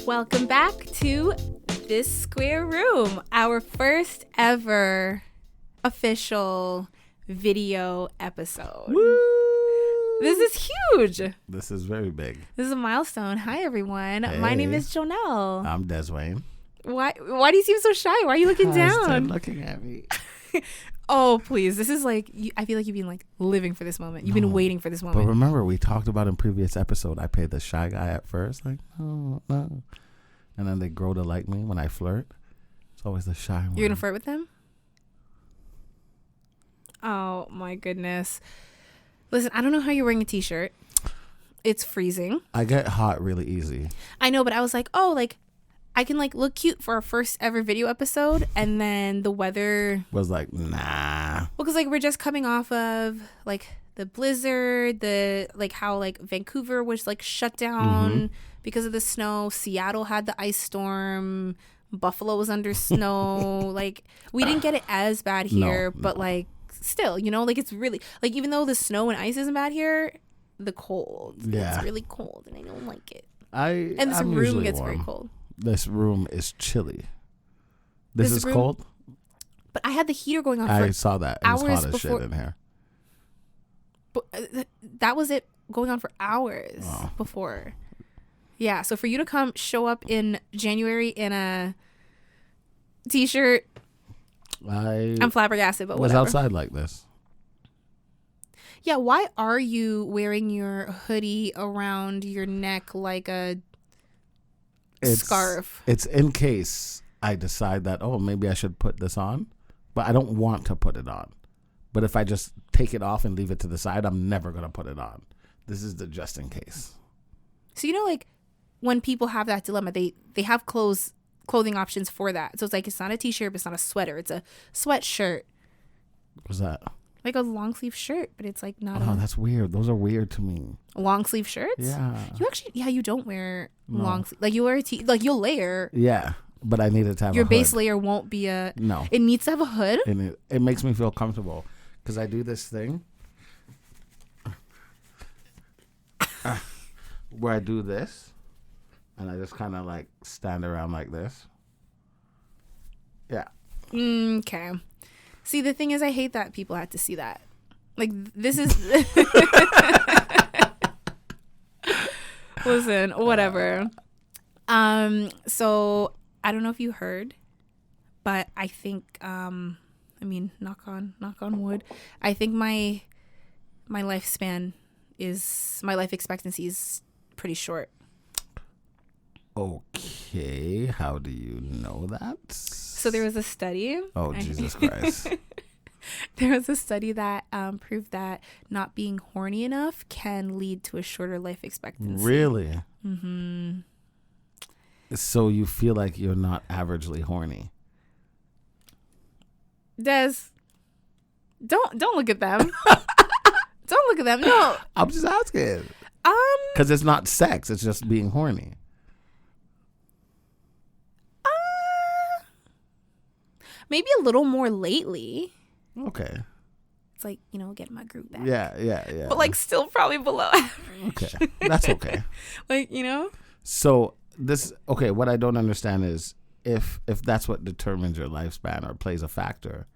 Welcome back to This Square Room, our first ever official video episode. Woo! This is huge. This is very big. This is a milestone. Hi, everyone. Hey. My name is Jonel. I'm Deswayne. Why do you seem so shy? Why are you looking down? Looking at me. Oh, please. This is like, I feel like you've been like living for this moment. You've been waiting for this moment. But remember, we talked about in previous episode, I played the shy guy at first. Like, no. And then they grow to like me when I flirt. It's always the shy one. You're going to flirt with them? Oh, my goodness. Listen, I don't know how you're wearing a t-shirt. It's freezing. I get hot really easy. I know, but I was like, oh, like, I can like look cute for our first ever video episode, and then the weather Was like, nah. Well, because like we're just coming off of like the blizzard, the like how like Vancouver was like shut down because of the snow. Seattle had the ice storm. Buffalo was under snow. Like we didn't get it as bad here, but like still, you know, like it's really like even though the snow and ice isn't bad here, the cold. Yeah. It's really cold, and I don't like it. And This room gets very cold. This room is chilly. This is room, cold? But I had the heater going on I for saw that. It was hours hot as before. shit in here. But that was it going on for hours before. Yeah, so for you to come show up in January in a t-shirt, I'm flabbergasted, but was whatever. outside like this. Yeah, why are you wearing your hoodie around your neck like a scarf? It's in case I decide that, maybe I should put this on, but I don't want to put it on. But if I just take it off and leave it to the side, I'm never going to put it on. This is the just in case. So, you know, like when people have that dilemma, they have clothing options for that. So it's like, it's not a t-shirt, but it's not a sweater. It's a sweatshirt. What's that? Like a long sleeve shirt, but it's like not That's weird. Those are weird to me. long sleeve shirts. Yeah. You don't wear long sleeve. Like you wear like you'll layer. Yeah, but I needed to have Your a base hood. layer won't be a. No. It needs to have a hood. And it makes me feel comfortable because I do this thing where I do this and I just kind of like stand around like this. Yeah. Okay. See, the thing is, I hate that people had to see that. Like, this is... Listen, whatever. So, I don't know if you heard, but I think, knock on wood, I think my life expectancy is pretty short. Okay, how do you know that? So there was a study. Oh, Jesus Christ. There was a study that proved that not being horny enough can lead to a shorter life expectancy. Really? Mm-hmm. So you feel like you're not averagely horny? Des, don't look at them. Don't look at them. No. I'm just asking. Because it's not sex. It's just being horny. Maybe a little more lately. Okay. It's like, getting my groove back. Yeah. But like still probably below average. Okay. That's okay. Like, So what I don't understand is if that's what determines your lifespan or plays a factor,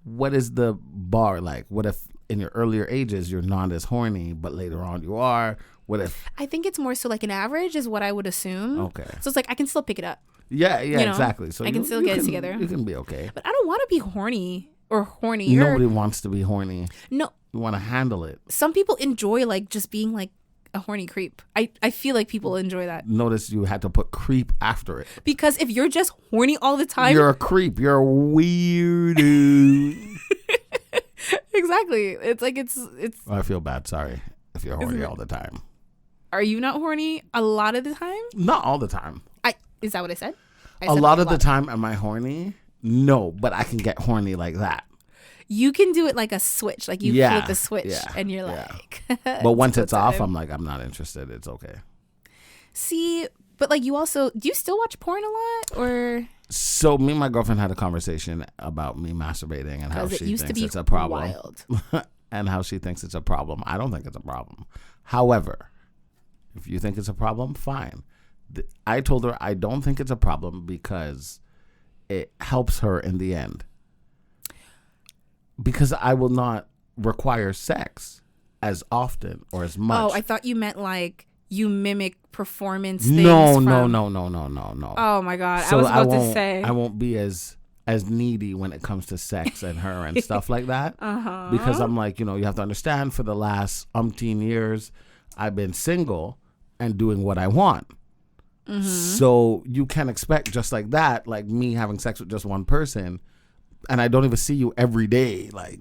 what is the bar like? What if in your earlier ages you're not as horny, but later on you are? What if... I think it's more so like an average is what I would assume. Okay. So it's like I can still pick it up. Yeah, exactly. So I can still get it together. You can be okay. But I don't want to be horny or horny. Nobody wants to be horny. No. You want to handle it. Some people enjoy like just being like a horny creep. I feel like people enjoy that. Notice you had to put creep after it. Because if you're just horny all the time. You're a creep. You're a weirdo. Exactly. It's like it's. I feel bad. Sorry. If you're horny all the time. Are you not horny a lot of the time? Not all the time. Is that what I said? A lot of the time, am I horny? No, but I can get horny like that. You can do it like a switch. Like you flip the switch and you're like. But once it's off, I'm like, I'm not interested. It's okay. See, but like do you still watch porn a lot or? So me and my girlfriend had a conversation about me masturbating and how she thinks it's a problem. Wild. And how she thinks it's a problem. I don't think it's a problem. However, if you think it's a problem, fine. I told her I don't think it's a problem because it helps her in the end. Because I will not require sex as often or as much. Oh, I thought you meant like you mimic performance things. No. Oh my God. So I was about to say. I won't be as needy when it comes to sex and her and stuff like that. Because I'm like, you have to understand, for the last umpteen years, I've been single and doing what I want. So you can expect just like that, like me having sex with just one person, and I don't even see you every day. Like,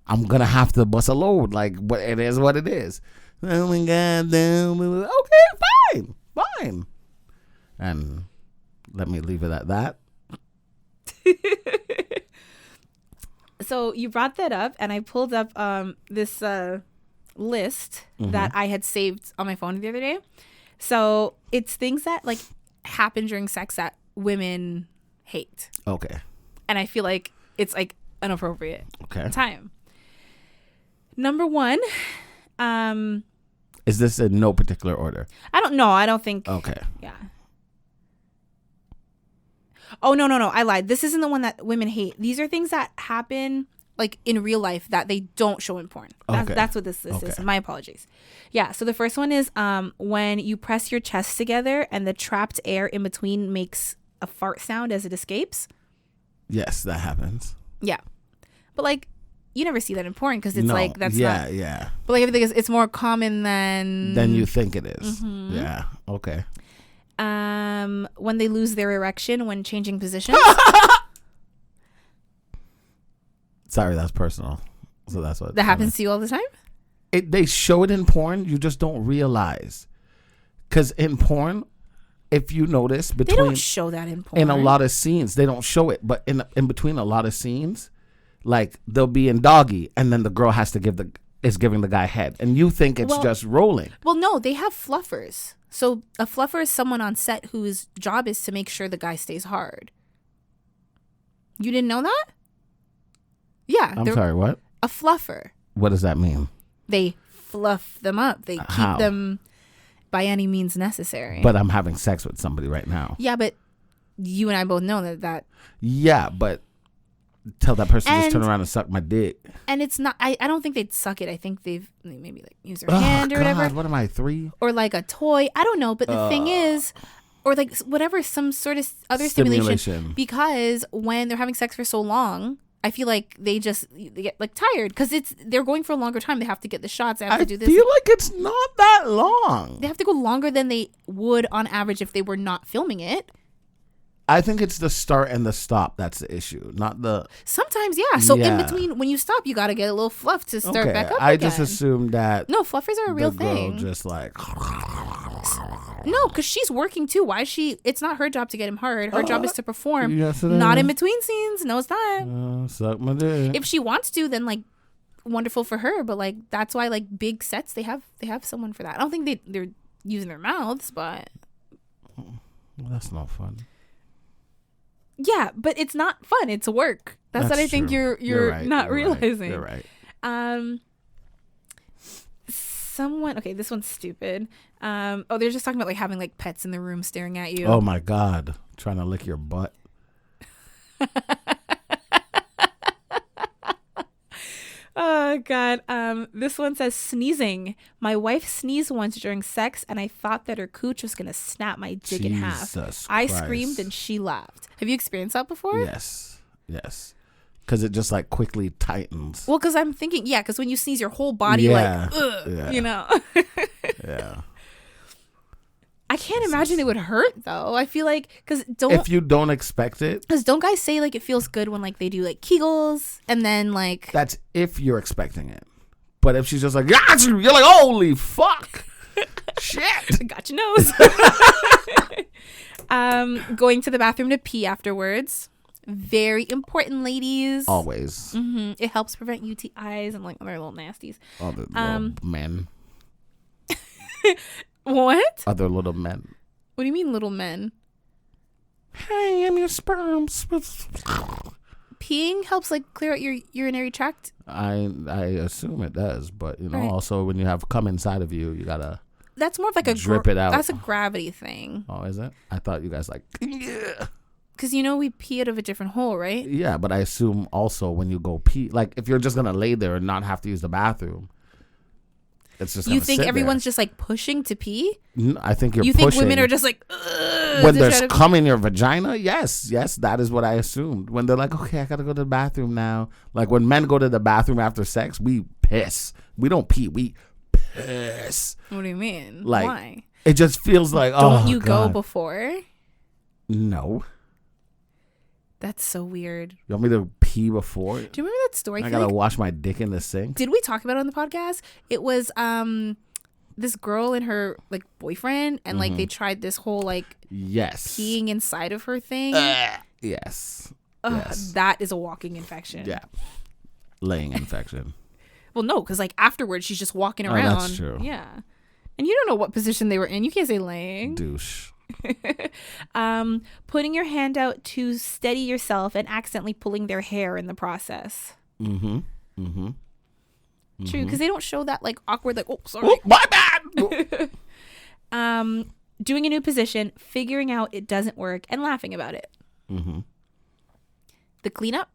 I'm going to have to bust a load. Like, but it is what it is. Oh my God. Okay, fine. And let me leave it at that. So you brought that up, and I pulled up this list that I had saved on my phone the other day. So it's things that like happen during sex that women hate. Okay. And I feel like it's like inappropriate time. Number one, is this in no particular order? I don't know. I don't think. Okay. Yeah. Oh, no. I lied. This isn't the one that women hate. These are things that happen like in real life that they don't show in porn. That's what this is. My apologies. Yeah. So the first one is when you press your chest together and the trapped air in between makes a fart sound as it escapes. Yes, that happens. Yeah. But like you never see that in porn because it's like that's not. Yeah. But like everything is, it's more common than you think it is. Yeah. Okay. When they lose their erection when changing positions. Sorry, that's personal. So that's what that happens to you all the time. They show it in porn. You just don't realize, because in porn, if you notice, they don't show that in porn. In a lot of scenes, they don't show it. But in between a lot of scenes, like they'll be in doggy, and then the girl has to giving the guy head, and you think it's just rolling. Well, no, they have fluffers. So a fluffer is someone on set whose job is to make sure the guy stays hard. You didn't know that? Yeah. I'm sorry, what? A fluffer. What does that mean? They fluff them up. They keep them by any means necessary. But I'm having sex with somebody right now. Yeah, but you and I both know that. Yeah, but tell that person just turn around and suck my dick. And it's not, I don't think they'd suck it. I think they maybe like use their hand or whatever. What am I, 3? Or like a toy. I don't know. But the thing is, or like whatever, some sort of other stimulation. Because when they're having sex for so long, I feel like they get like tired because they're going for a longer time. They have to get the shots. They have to do this. I feel like it's not that long. They have to go longer than they would on average if they were not filming it. I think it's the start and the stop that's the issue, not the... Sometimes, yeah. So in between, when you stop, you got to get a little fluff to start back up I just assumed that... No, fluffers are a real thing. Just like... No, because she's working too. Why is she... It's not her job to get him hard. Her job is to perform. Yes, it not is. in between scenes. No, it's not. Suck my dick. If she wants to, then like, wonderful for her. But like, that's why like big sets, they have someone for that. I don't think they're using their mouths, but... Well, that's not fun. Yeah, but it's not fun. It's work. That's what I think you're right. not realizing. You're right. Okay, this one's stupid. They're just talking about like having like pets in the room staring at you. Oh my God. Trying to lick your butt. Oh God. This one says sneezing. My wife sneezed once during sex and I thought that her cooch was gonna snap my dick in half. I screamed and she laughed. Have you experienced that before? Yes. Because it just like quickly tightens. Well, because I'm thinking, because when you sneeze, your whole body you know. Yeah. I can't imagine it would hurt though. I feel like if you don't expect it, because don't guys say like it feels good when like they do like Kegels and then like that's if you're expecting it. But if she's just like you're like holy fuck, shit, got your nose. Going to the bathroom to pee afterwards. Very important, ladies. Always. Mm-hmm. It helps prevent UTIs and like other little nasties. Other little men. What? Other little men. What do you mean, little men? Hey, I'm your sperm. Peeing helps like clear out your urinary tract. I assume it does, but also when you have cum inside of you, you gotta. that's more of like a drip it out. That's a gravity thing. Oh, is it? I thought you guys like. Because we pee out of a different hole, right? Yeah, but I assume also when you go pee, like if you're just gonna lay there and not have to use the bathroom, it's just. You think everyone's just like pushing to pee? I think you pushing. think women are just like when there's cum in your vagina? Yes, that is what I assumed. When they're like, okay, I gotta go to the bathroom now. Like when men go to the bathroom after sex, we piss. We don't pee. We piss. What do you mean? Like, why? It just feels like. Don't you go before? No. That's so weird. You want me to pee before? Do you remember that story? I gotta wash my dick in the sink. Did we talk about it on the podcast? It was this girl and her like boyfriend, and like they tried this whole like peeing inside of her thing. Yes. That is a walking infection. Yeah. Laying infection. Well, no, because like afterwards she's just walking around. Oh, that's true. Yeah. And you don't know what position they were in. You can't say laying. Douche. Putting your hand out to steady yourself and accidentally pulling their hair in the process. True, because they don't show that like awkward, like, oh, sorry. Oh, my bad. Doing a new position, figuring out it doesn't work, and laughing about it. The cleanup.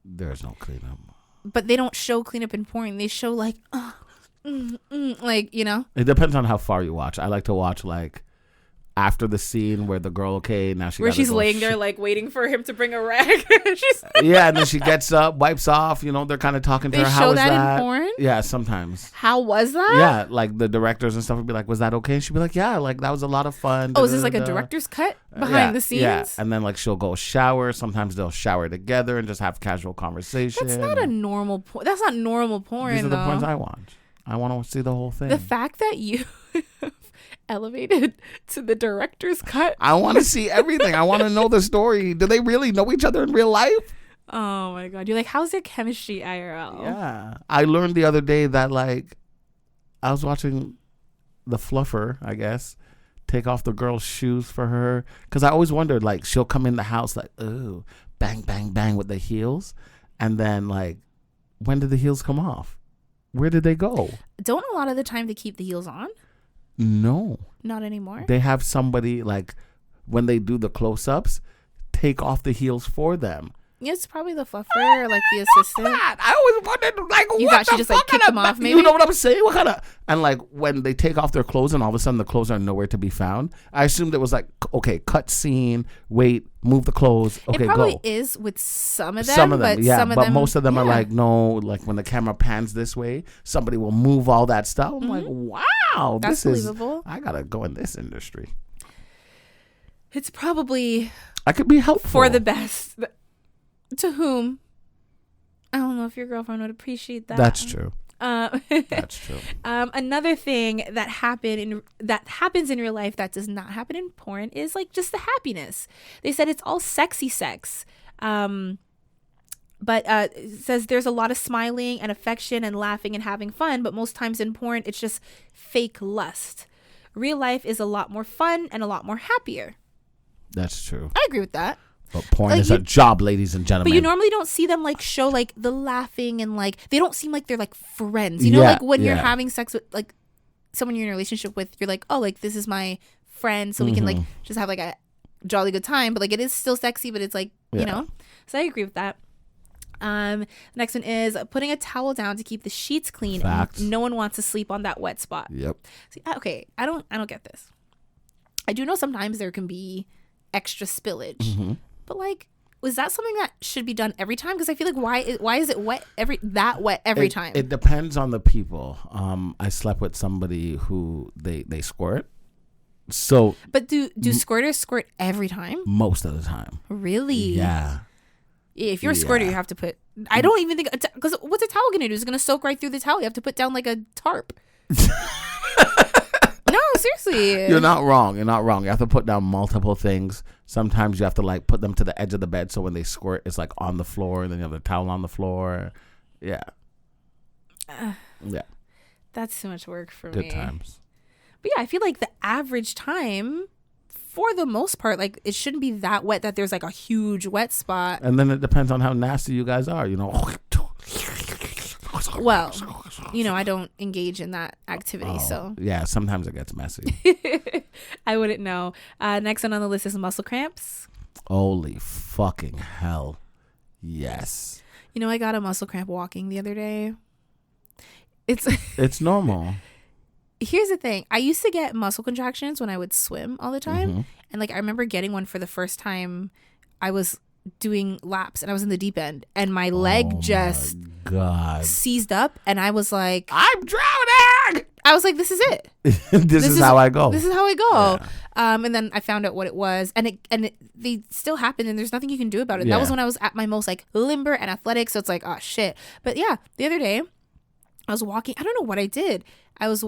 There's no cleanup. But they don't show cleanup in porn. They show like, like, It depends on how far you watch. I like to watch like after the scene where the girl, now she's laying there like waiting for him to bring a rag. And then she gets up, wipes off. They're kind of talking to her. How was that? They show that in porn? Yeah, sometimes. How was that? Yeah, like the directors and stuff would be like, "Was that okay?" And she'd be like, "Yeah, like that was a lot of fun." Oh, is this like a director's cut behind the scenes? Yeah, and then like she'll go shower. Sometimes they'll shower together and just have casual conversation. That's not a normal porn. That's not normal porn. These are the porns I watch. I want to see the whole thing. The fact that you elevated to the director's cut. I want to see everything. I want to know the story. Do they really know each other in real life? Oh my God. You're like, how's their chemistry IRL? Yeah. I learned the other day that like I was watching the fluffer, I guess, take off the girl's shoes for her. Because I always wondered, like, she'll come in the house like, oh, bang, bang, bang with the heels. And then like, when did the heels come off? Where did they go? Don't a lot of the time they keep the heels on? No. Not anymore? They have somebody, like, when they do the close-ups, take off the heels for them. Yeah, it's probably the fluffer or, like, the assistant. I always wondered, like, you thought she just, like, kicked them off, maybe? You know what I'm saying? What kind of... And, like, when they take off their clothes and all of a sudden the clothes are nowhere to be found, I assumed it was, like, okay, cut scene, wait, move the clothes, okay, go. It probably go. is with some of them. But most of them are, like, no, like, when the camera pans this way, somebody will move all that stuff. I'm like, wow, that's believable. I got to go in this industry. It's probably... I could be helpful. For the best... To whom? I don't know if your girlfriend would appreciate that. That's true. That's true. Another thing that happens in real life that does not happen in porn is like just the happiness. They said it's all sexy sex. But it says there's a lot of smiling and affection and laughing and having fun, but most times in porn it's just fake lust. Real life is a lot more fun and a lot more happier. That's true. I agree with that. But porn is a job, ladies and gentlemen. But you normally don't see them like show like the laughing and like they don't seem like they're like friends. You know, like when you're having sex with like someone you're in a relationship with, you're like, oh, like this is my friend, so we can like just have like a jolly good time. But like it is still sexy, but it's like you know. So I agree with that. Next one is putting a towel down to keep the sheets clean. Facts. And no one wants to sleep on that wet spot. Yep. See, okay, I don't get this. I do know sometimes there can be extra spillage. But like, was that something that should be done every time? Because I feel like why is it wet every time? It depends on the people. I slept with somebody who they squirt. So, but do squirters squirt every time? Most of the time. Really? Yeah. If you're a squirter, you have to put. I don't even think because what's a towel gonna do? It's gonna soak right through the towel. You have to put down like a tarp. No, seriously. You're not wrong. You have to put down multiple things. Sometimes you have to like put them to the edge of the bed so when they squirt, it's like on the floor, and then you have the towel on the floor. Yeah. Yeah. That's too much work for me. Good times. But yeah, I feel like the average time, for the most part, like it shouldn't be that wet that there's like a huge wet spot. And then it depends on how nasty you guys are, you know. Well, I don't engage in that activity, so yeah, sometimes it gets messy. I wouldn't know. Next one on the list is muscle cramps. Holy fucking hell. Yes. I got a muscle cramp walking the other day. It's normal. Here's the thing. I used to get muscle contractions when I would swim all the time. Mm-hmm. And I remember getting one for the first time I was doing laps and I was in the deep end and my leg just seized up and I was like, I'm drowning. I was like, this is it. This is how I go. This is how I go. Yeah. And then I found out what it was and they still happen and there's nothing you can do about it. Yeah. That was when I was at my most limber and athletic. So it's like, oh shit. But yeah, the other day I was walking. I don't know what I did. I was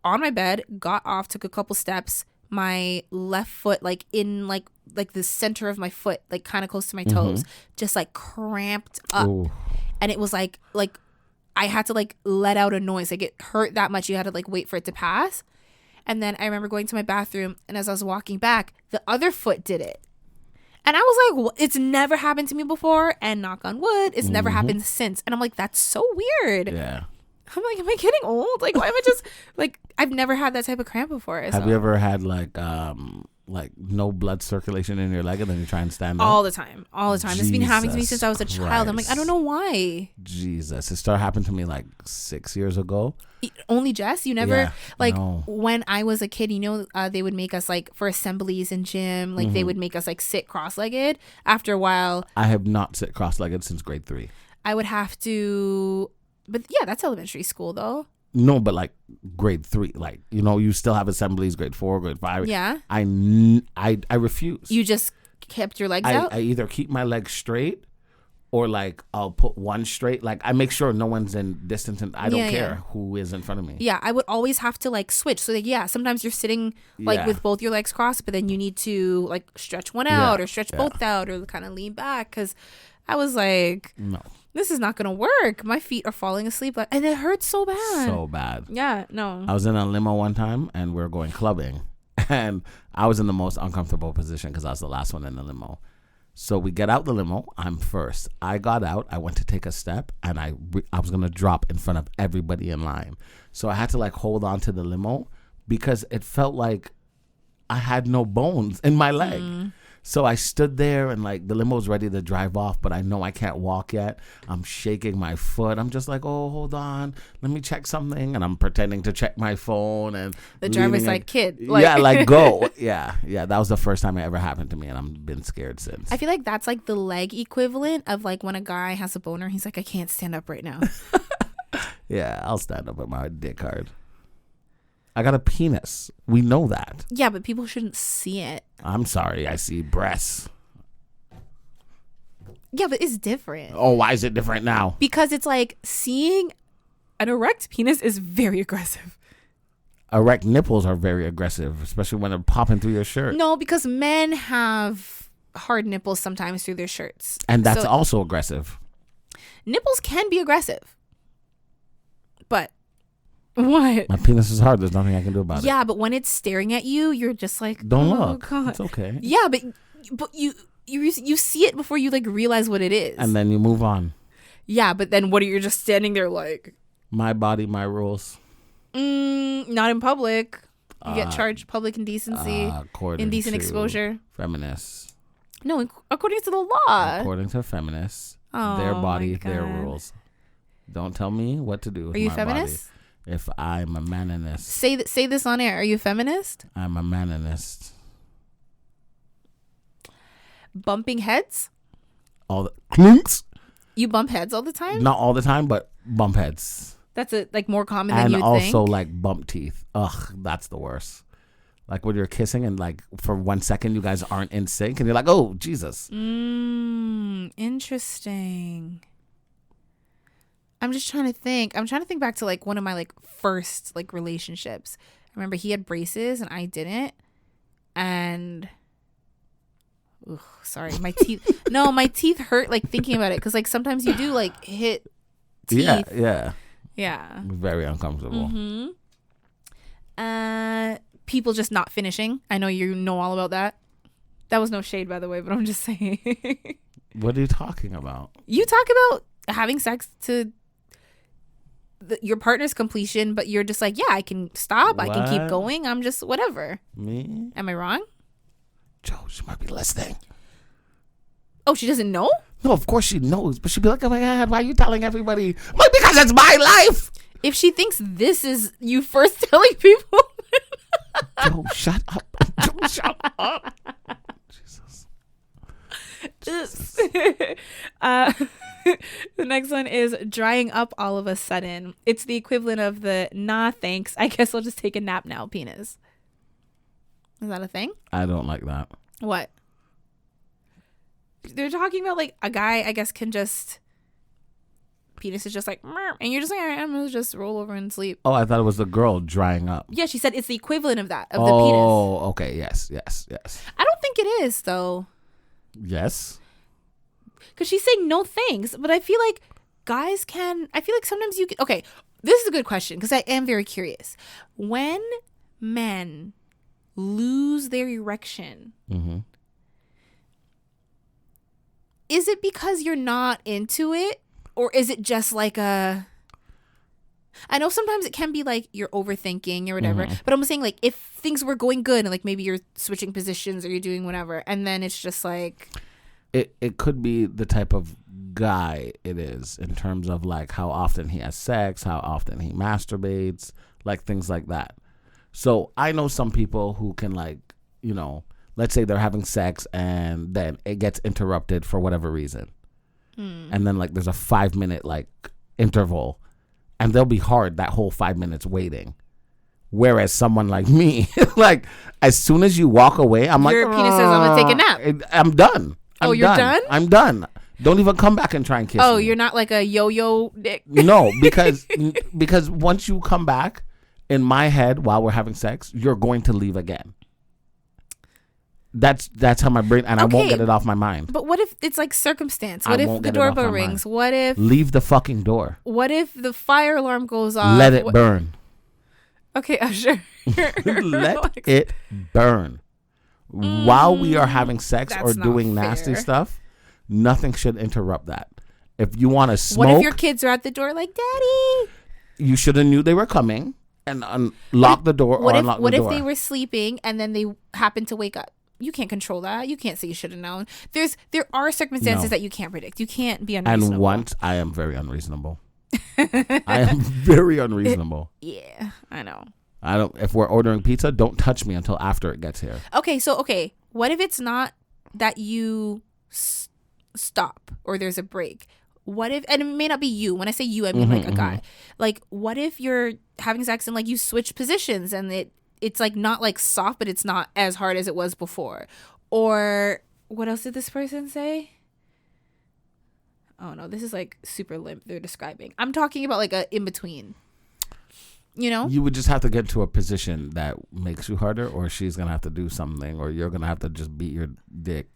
on my bed, got off, took a couple steps. My left foot, in the center of my foot, kind of close to my toes, just cramped up. Ooh. And it was like I had to let out a noise. It hurt that much. You had to wait for it to pass. And then I remember going to my bathroom, and as I was walking back, the other foot did it. And I was like, well, it's never happened to me before. And knock on wood, it's never happened since. And I'm like, that's so weird. Yeah. I'm like, am I getting old? Why am I just I've never had that type of cramp before. So. Have you ever had no blood circulation in your leg and then you try and stand up? All the time. It's been happening to me since I was a child. I'm like, I don't know why. Jesus. It started happening to me 6 years ago. Only Jess? You never, no. When I was a kid, they would make us for assemblies in gym, they would make us sit cross-legged. After a while. I have not sit cross-legged since grade 3. I would have to, but yeah, that's elementary school though. No, but grade 3, you still have assemblies, grade 4, grade 5. Yeah. I refuse. You just kept your legs out? I either keep my legs straight or I'll put one straight. I make sure no one's in distance and I don't care who is in front of me. Yeah, I would always have to switch. So sometimes you're sitting with both your legs crossed, but then you need to stretch one out or stretch both out or kind of lean back because I was like, no. This is not going to work. My feet are falling asleep. And it hurts so bad. So bad. Yeah, no. I was in a limo one time and we were going clubbing. And I was in the most uncomfortable position because I was the last one in the limo. So we get out the limo. I'm first. I got out. I went to take a step and I was going to drop in front of everybody in line. So I had to hold on to the limo because it felt like I had no bones in my leg. So I stood there and the limo's ready to drive off, but I know I can't walk yet. I'm shaking my foot. I'm just oh, hold on. Let me check something. And I'm pretending to check my phone. And the driver's kid. Yeah, go. Yeah. That was the first time it ever happened to me. And I've been scared since. I feel like that's the leg equivalent of when a guy has a boner. He's like, I can't stand up right now. Yeah, I'll stand up with my dick hard. I got a penis. We know that. Yeah, but people shouldn't see it. I'm sorry. I see breasts. Yeah, but it's different. Oh, why is it different now? Because it's seeing an erect penis is very aggressive. Erect nipples are very aggressive, especially when they're popping through your shirt. No, because men have hard nipples sometimes through their shirts. And that's also aggressive. Nipples can be aggressive. But... What? My penis is hard. There's nothing I can do about it. Yeah, but when it's staring at you, you're just don't oh, look. God. It's okay. Yeah, but you see it before you realize what it is. And then you move on. Yeah, but then what are you just standing there My body, my rules. Not in public. You get charged public indecency, indecent exposure. Feminists. No, according to the law. According to feminists, their body, their rules. Don't tell me what to do with my body. Are you feminist? If I'm a maninist. Say this on air. Are you a feminist? I'm a maninist. Bumping heads? All the clinks. You bump heads all the time? Not all the time, but bump heads. That's more common than you think. And also bump teeth. Ugh, that's the worst. When you're kissing and for 1 second you guys aren't in sync and you're oh, Jesus. Interesting. I'm just trying to think. I'm trying to think back to one of my first relationships. I remember he had braces and I didn't. And sorry, my teeth. No, my teeth hurt thinking about it because sometimes you do hit teeth. Yeah. Very uncomfortable. People just not finishing. I know you know all about that. That was no shade, by the way, but I'm just saying. What are you talking about? You talk about having sex to your partner's completion, but you're just like, yeah, I can stop. I can keep going. I'm just whatever. Me? Am I wrong? Joe, she might be listening. Oh, she doesn't know? No, of course she knows, but she'd be like, oh my God, why are you telling everybody? I'm like, because it's my life. If she thinks this is you first telling people. Joe, shut up. Joe, shut up. Jesus. The next one is drying up all of a sudden. It's the equivalent of the nah thanks, I guess I'll just take a nap now penis. Is that a thing? I don't like that. What? They're talking about like a guy, I guess, can just penis is just like and you're just like, all right, I'm gonna just roll over and sleep. Oh, I thought it was the girl drying up. Yeah, she said it's the equivalent of that, of the penis. Oh, okay, yes. I don't think it is though. Yes. Because she's saying no thanks, but I feel like guys can, I feel like sometimes you can, okay, this is a good question because I am very curious. When men lose their erection, is it because you're not into it? Or is it just like a, I know sometimes it can be like you're overthinking or whatever, but I'm saying like if things were going good and like maybe you're switching positions or you're doing whatever, and then it's just like. It could be the type of guy it is in terms of like how often he has sex, how often he masturbates, like things like that. So I know some people who can like, you know, let's say they're having sex and then it gets interrupted for whatever reason. And then like there's a 5-minute like interval and they'll be hard that whole 5 minutes waiting. Whereas someone like me, like as soon as you walk away, I'm your like, penis says I'm gonna take a nap. I'm done. You're done? I'm done. Don't even come back and try and kiss me. Oh, you're not like a yo-yo dick? No, because once you come back, in my head while we're having sex, you're going to leave again. That's how my brain, and I won't get it off my mind. But what if it's like circumstance? What if the doorbell rings? What if... Leave the fucking door. What if the fire alarm goes off? Let it burn. Okay, sure. Let it burn. While we are having sex or doing nasty stuff, nothing should interrupt that. If you want to smoke, what if your kids are at the door like, Daddy? You should have knew they were coming and unlock the door or unlock the door. What if they were sleeping and then they happened to wake up? You can't control that. You can't say you should have known. There are circumstances that you can't predict. You can't be unreasonable. And once I am very unreasonable. I am very unreasonable. Yeah, I know. I don't. If we're ordering pizza, don't touch me until after it gets here. Okay, so what if it's not that you stop or there's a break? What if, and it may not be you. When I say you, I mean like a guy. Like, what if you're having sex and like you switch positions and it's like not like soft, but it's not as hard as it was before? Or what else did this person say? Oh no, this is like super limp. They're describing. I'm talking about like a in between. You know, you would just have to get to a position that makes you harder, or she's gonna have to do something, or you're gonna have to just beat your dick.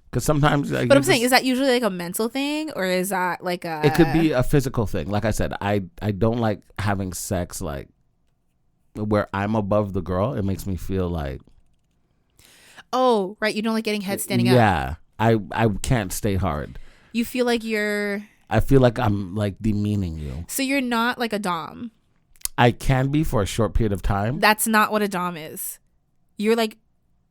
Because sometimes, like, but I'm saying, is that usually like a mental thing, or is that like a? It could be a physical thing. Like I said, I don't like having sex like where I'm above the girl. It makes me feel like. Oh, right. You don't like getting head standing up. Yeah, I can't stay hard. You feel like you're. I feel like I'm like demeaning you. So you're not like a dom. I can be for a short period of time. That's not what a dom is. You're like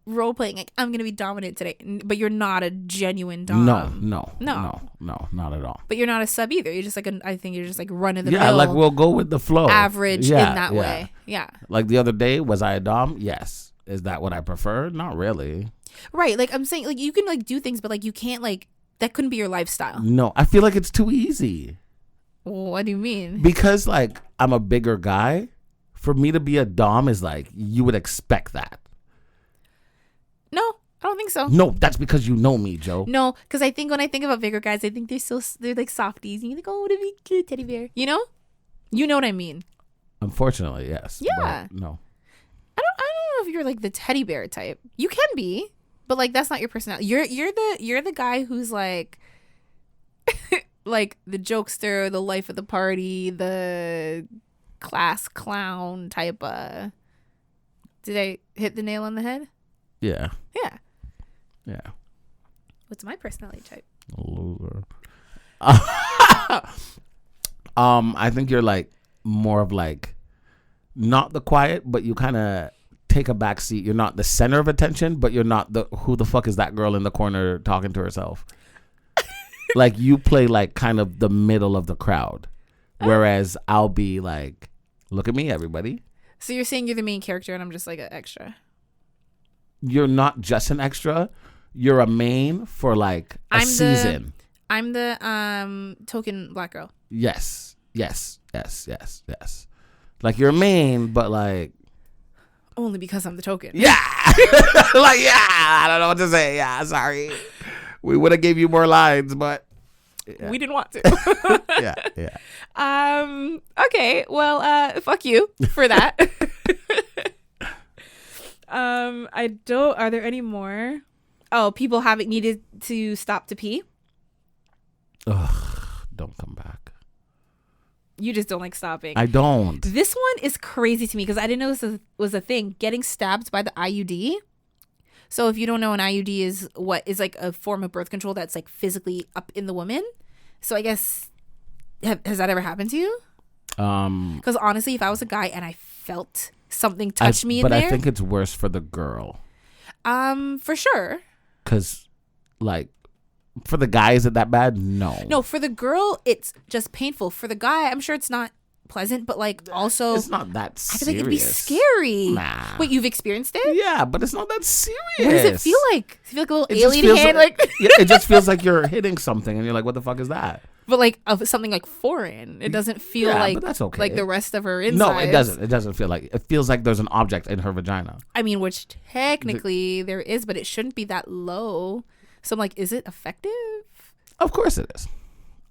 role playing, like I'm gonna be dominant today, but you're not a genuine dom. No, not at all. But you're not a sub either. You're just like I think you're just like running the mill. Like we'll go with the flow. Average in that way. Yeah. Like the other day, was I a dom? Yes. Is that what I prefer? Not really. Right. Like I'm saying, like you can like do things, but like you can't like that couldn't be your lifestyle. No, I feel like it's too easy. What do you mean? Because like I'm a bigger guy, for me to be a dom is like you would expect that. No, I don't think so. No, that's because you know me, Joe. No, because I think when I think about bigger guys, I think they're like softies. And you're like, oh, what a big cute teddy bear. You know what I mean. Unfortunately, yes. Yeah. No. I don't know if you're like the teddy bear type. You can be, but like that's not your personality. You're the guy who's like. Like the jokester, the life of the party, the class clown type of. Did I hit the nail on the head? Yeah. What's my personality type? A loser. I think you're like more of like not the quiet, but you kind of take a back seat. You're not the center of attention, but you're not the who the fuck is that girl in the corner talking to herself. Like you play like kind of the middle of the crowd, whereas I'll be like, look at me, everybody. So you're saying you're the main character and I'm just like an extra. You're not just an extra. You're a main for like a season. I'm the token black girl. Yes. Like you're a main, but like only because I'm the token. Yeah. Like I don't know what to say. Yeah, sorry. We would have gave you more lines, but yeah. We didn't want to. Yeah. Okay. Well, fuck you for that. Are there any more? Oh, people haven't needed to stop to pee. Ugh, don't come back. You just don't like stopping. I don't. This one is crazy to me because I didn't know this was a thing. Getting stabbed by the IUD. So if you don't know, an IUD is what is like a form of birth control that's like physically up in the woman. So I guess, has that ever happened to you? Because honestly, if I was a guy and I felt something touch me in there. But I think it's worse for the girl. For sure. Because like for the guy, is it that bad? No, for the girl it's just painful. For the guy, I'm sure it's not pleasant, but like also it's not that serious. I feel like it'd be scary. Nah. Wait, you've experienced it? Yeah, but it's not that serious. What does it feel like? Does it feel like a little it alien hand? Like yeah, it just feels like you're hitting something and you're like, what the fuck is that? But like of something like foreign. It doesn't feel like but that's okay. Like the rest of her insides. No, it doesn't. It doesn't feel like it feels like there's an object in her vagina. I mean, which technically there is, but it shouldn't be that low. So I'm like, is it effective? Of course it is.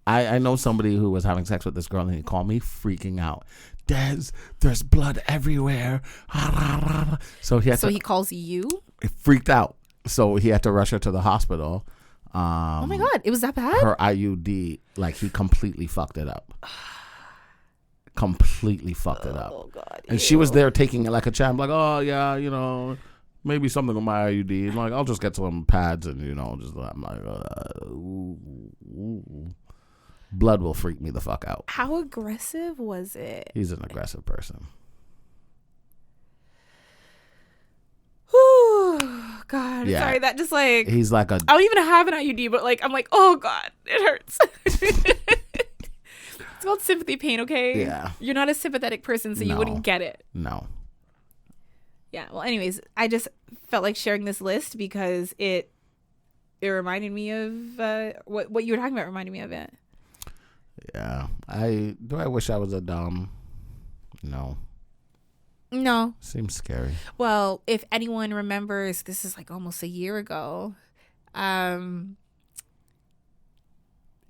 I know somebody who was having sex with this girl and he called me freaking out. Des, there's blood everywhere. So he calls you? He freaked out. So he had to rush her to the hospital. Oh my God, it was that bad? Her IUD, like he completely fucked it up. Completely fucked it up. Oh God. And she was there taking it like a champ, like, oh yeah, you know, maybe something with my IUD. I'm like, I'll just get some pads and, you know, just I'm like, blood will freak me the fuck out. How aggressive was it? He's an aggressive person. God, yeah. Sorry, that just like he's like a. I don't even have an IUD, but like I'm like, oh God, it hurts. It's called sympathy pain, okay? Yeah. You're not a sympathetic person, so you wouldn't get it. No. Yeah. Well, anyways, I just felt like sharing this list because it reminded me of what you were talking about. Reminded me of it. Yeah. I wish I was a dumb. No. Seems scary. Well, if anyone remembers, this is like almost a year ago.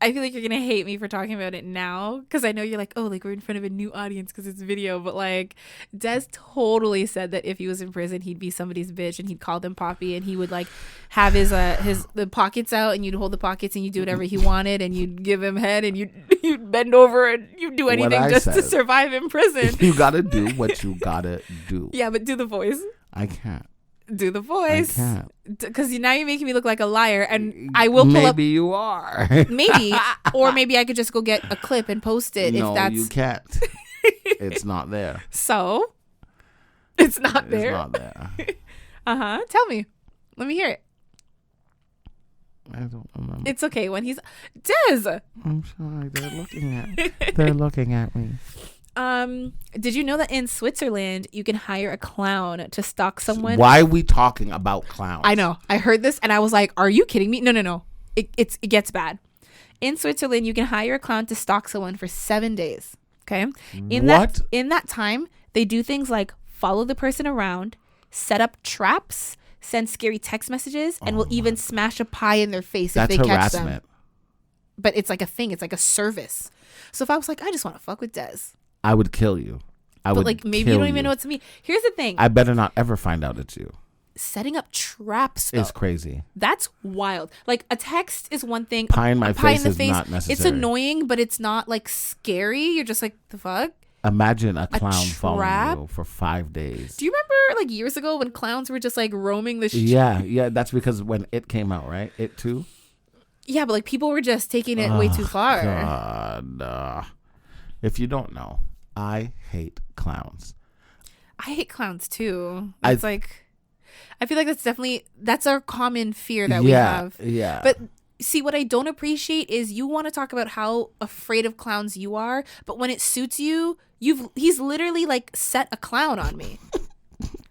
I feel like you're gonna hate me for talking about it now because I know you're like, oh, like we're in front of a new audience because it's video. But like, Des totally said that if he was in prison, he'd be somebody's bitch and he'd call them Poppy and he would like have the pockets out and you'd hold the pockets and you'd do whatever he wanted and you'd give him head and you'd bend over and you'd do anything just to survive in prison. You gotta do what you gotta do. Yeah, but do the voice. I can't. Do the voice. I can't. Because now you're making me look like a liar, and I will pull Maybe you are. Maybe. Or maybe I could just go get a clip and post it. No, if that's... you can't. It's not there. So? It's not there? It's not there. Uh-huh. Tell me. Let me hear it. I don't remember. It's okay. When he's... Des! I'm sorry. They're looking at me. Did you know that in Switzerland you can hire a clown to stalk someone? Why are we talking about clowns? I know. I heard this and I was like, are you kidding me? No. It gets bad. In Switzerland, you can hire a clown to stalk someone for 7 days. Okay. In that time, they do things like follow the person around, set up traps, send scary text messages, and will even smash a pie in their face if they catch them. But it's like a thing. It's like a service. So if I was like, I just want to fuck with Des, I would kill you. But like maybe you don't even know it's me. Here's the thing. I better not ever find out it's you. Setting up traps though, is crazy. That's wild. Like a text is one thing. Pie in the face is not necessary. It's annoying, but it's not like scary. You're just like, the fuck? Imagine a clown following you for 5 days. Do you remember like years ago when clowns were just like roaming the street? Yeah. That's because when It came out, right? It 2. Yeah, but like people were just taking it way too far. God. If you don't know, I hate clowns. I hate clowns too. It's like, I feel like that's our common fear that we have. Yeah. But see, what I don't appreciate is you want to talk about how afraid of clowns you are, but when it suits you, he's literally like set a clown on me.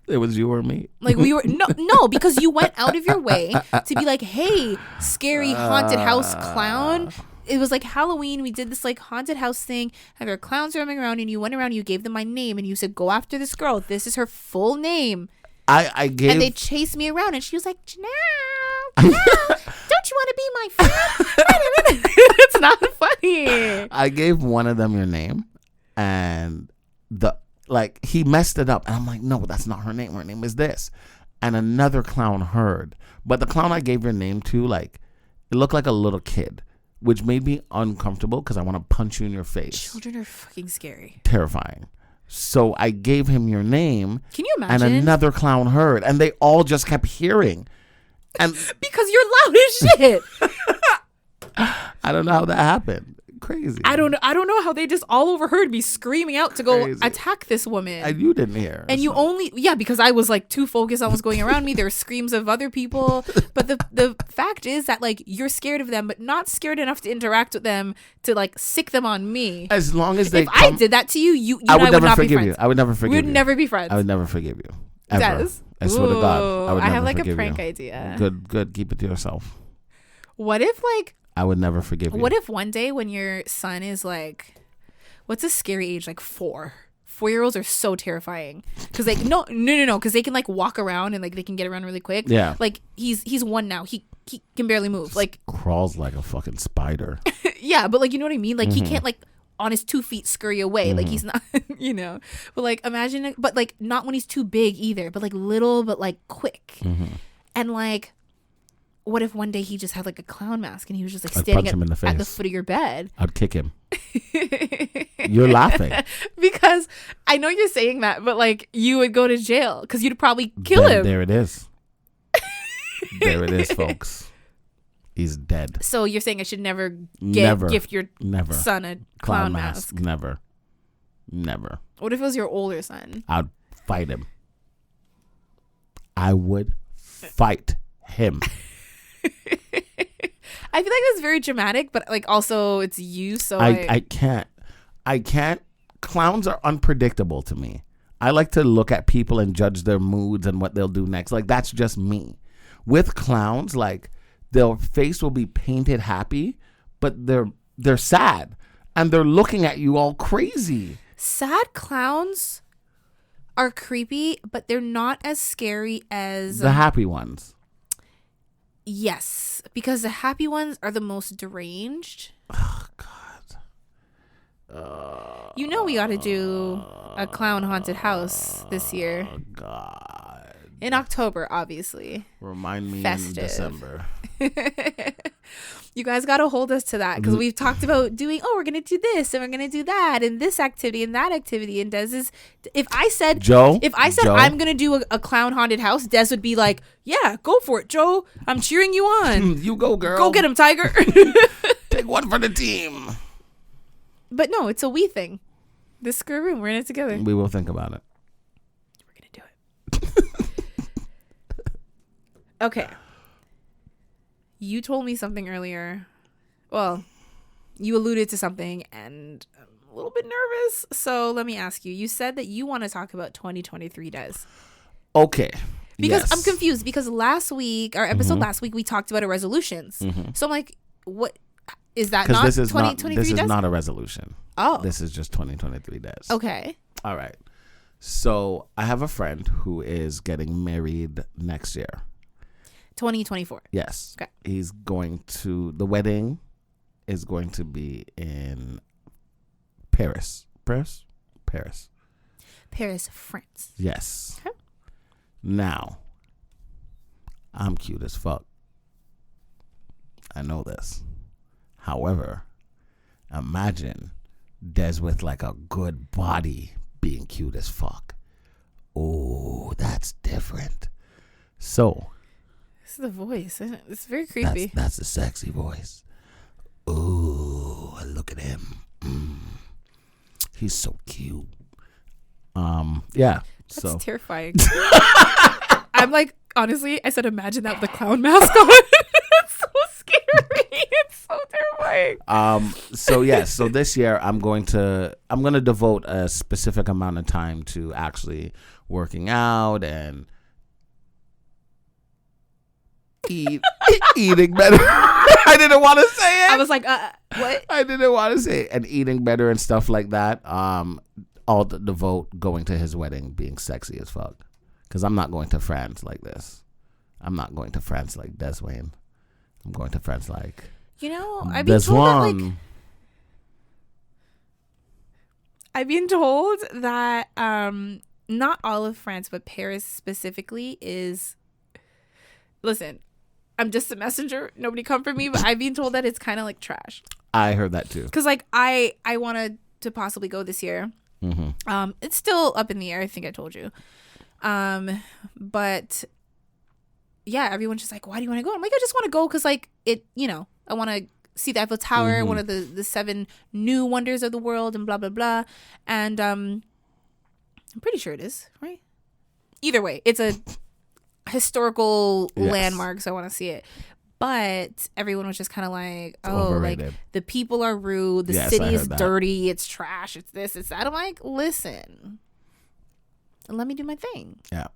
It was you or me. Like we were no, because you went out of your way to be like, hey, scary haunted house clown. It was like Halloween. We did this like haunted house thing, and there were clowns roaming around, and you went around, and you gave them my name, and you said, go after this girl. This is her full name. I gave, and they chased me around, and she was like, Jonel, don't you want to be my friend? It's not funny. I gave one of them your name, and he messed it up, and I'm like, no, that's not her name. Her name is this. And another clown heard, but the clown I gave your name to, like, it looked like a little kid, which made me uncomfortable because I want to punch you in your face. Children are fucking scary. Terrifying. So I gave him your name. Can you imagine? And another clown heard, and they all just kept hearing. And because you're loud as shit. I don't know how that happened. Crazy. I don't know how they just all overheard me screaming out to go attack this woman. And you didn't hear. And you only, because I was like too focused on what's going around me. There were screams of other people. But the fact is that like you're scared of them, but not scared enough to interact with them to like sick them on me. As long as they If I did that to you, I would never not forgive be you. friends. I would never forgive you. We would never be friends. I would never forgive you. Ever. Des. I swear to God. I would never have like forgive a prank you. idea. Good. Keep it to yourself. What if like I would never forgive you. What if one day when your son is like, what's a scary age? Like 4. 4-year-olds are so terrifying because like no, because they can like walk around and like they can get around really quick. Yeah. Like he's 1 now. He can barely move. Like crawls like a fucking spider. Yeah, but like you know what I mean. Like he can't like on his 2 feet scurry away. Like he's not, But like imagine it, but like not when he's too big either. But like little, but like quick. And like. What if one day he just had like a clown mask and he was just like standing at the foot of your bed? I'd kick him. You're laughing. Because I know you're saying that, but like you would go to jail because you'd probably kill him. There it is. There it is, folks. He's dead. So you're saying I should never gift your son a clown mask? Never. What if it was your older son? I'd fight him. I would fight him. I feel like that's very dramatic, but like also it's you, so I can't. Clowns are unpredictable to me. I like to look at people and judge their moods and what they'll do next. Like that's just me. With clowns, like their face will be painted happy, but they're sad and they're looking at you all crazy. Sad clowns are creepy, but they're not as scary as the happy ones. Yes, because the happy ones are the most deranged. Oh, God. We ought to do a clown haunted house this year. Oh, God. In October, obviously. Remind me Festive. in December. You guys got to hold us to that because we've talked about doing, we're going to do this and we're going to do that and this activity and that activity. And Des is, if I said Joe, I'm going to do a clown haunted house, Des would be like, yeah, go for it, Joe. I'm cheering you on. You go, girl. Go get him, Tiger. Take one for the team. But no, it's a we thing. This screw room, we're in it together. We will think about it. We're going to do it. Okay. You told me something earlier. Well, you alluded to something and I'm a little bit nervous. So let me ask you. You said that you want to talk about 2023, Des. Okay. Because yes. I'm confused because last week, our episode last week, we talked about our resolutions. So I'm like, what is that not 2023, This is not a resolution. Oh. This is just 2023, Des. Okay. All right. So I have a friend who is getting married next year. 2024. Yes. Okay. The wedding is going to be in Paris. Paris, France. Yes. Okay. Now, I'm cute as fuck. I know this. However, imagine Des with like a good body being cute as fuck. Oh, that's different. So, This is the voice. It's very creepy. That's the sexy voice. Ooh, look at him. He's so cute. Yeah. That's terrifying. I'm like, honestly, I said imagine that with a clown mask on. It's so scary. It's so terrifying. So this year I'm going to devote a specific amount of time to actually working out and eating better. I didn't want to say it. I was like, what? I didn't want to say it. And eating better and stuff like that. I'll devote going to his wedding being sexy as fuck. Because I'm not going to France like this. I'm not going to France like Deswayne. I'm going to France like I've been told that, I've been told that not all of France, but Paris specifically is. Listen, I'm just a messenger. Nobody come for me, but I've been told that it's kind of like trash. I heard that too. Because I wanted to possibly go this year. Mm-hmm. It's still up in the air. I think I told you. But yeah, everyone's just like, why do you want to go? I'm like, I just want to go because I want to see the Eiffel Tower, one of the 7 new wonders of the world, and blah blah blah. And I'm pretty sure it is, right? Either way, it's a historical landmark, so I want to see it. But everyone was just kind of like, overrated. Like the people are rude, the city is dirty, it's trash, it's this, it's that. I'm like, listen, let me do my thing. Yeah,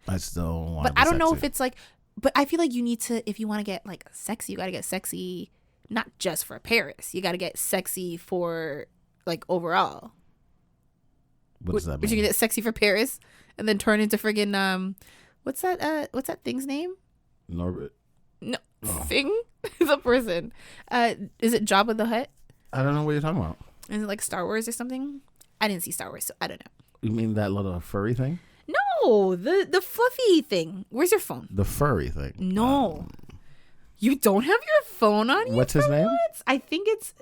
I still want. But I don't know if it's like. But I feel like you need to, if you want to get like sexy, you got to get sexy, not just for Paris. You got to get sexy for like overall. What does that mean? Would you get sexy for Paris and then turn into friggin' what's that thing's name? Norbert. No, thing is a person. Is it Jabba the Hutt? I don't know what you're talking about. Is it like Star Wars or something? I didn't see Star Wars, so I don't know. You mean that little furry thing? No, the fluffy thing. Where's your phone? The furry thing. No. You don't have your phone on you? What's his name? I think it's...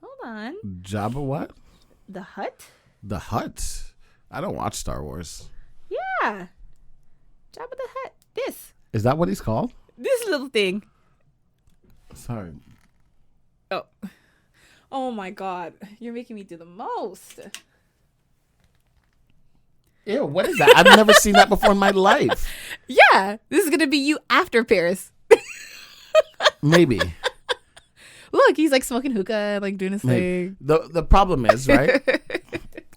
Hold on. Jabba what? The Hutt? The Hutt? I don't watch Star Wars. Yeah. Jabba the Hutt. This. Is that what he's called? This little thing. Sorry. Oh my God. You're making me do the most. Ew, what is that? I've never seen that before in my life. Yeah. This is going to be you after Paris. Maybe. Look, he's like smoking hookah, like doing his thing. The problem is, right?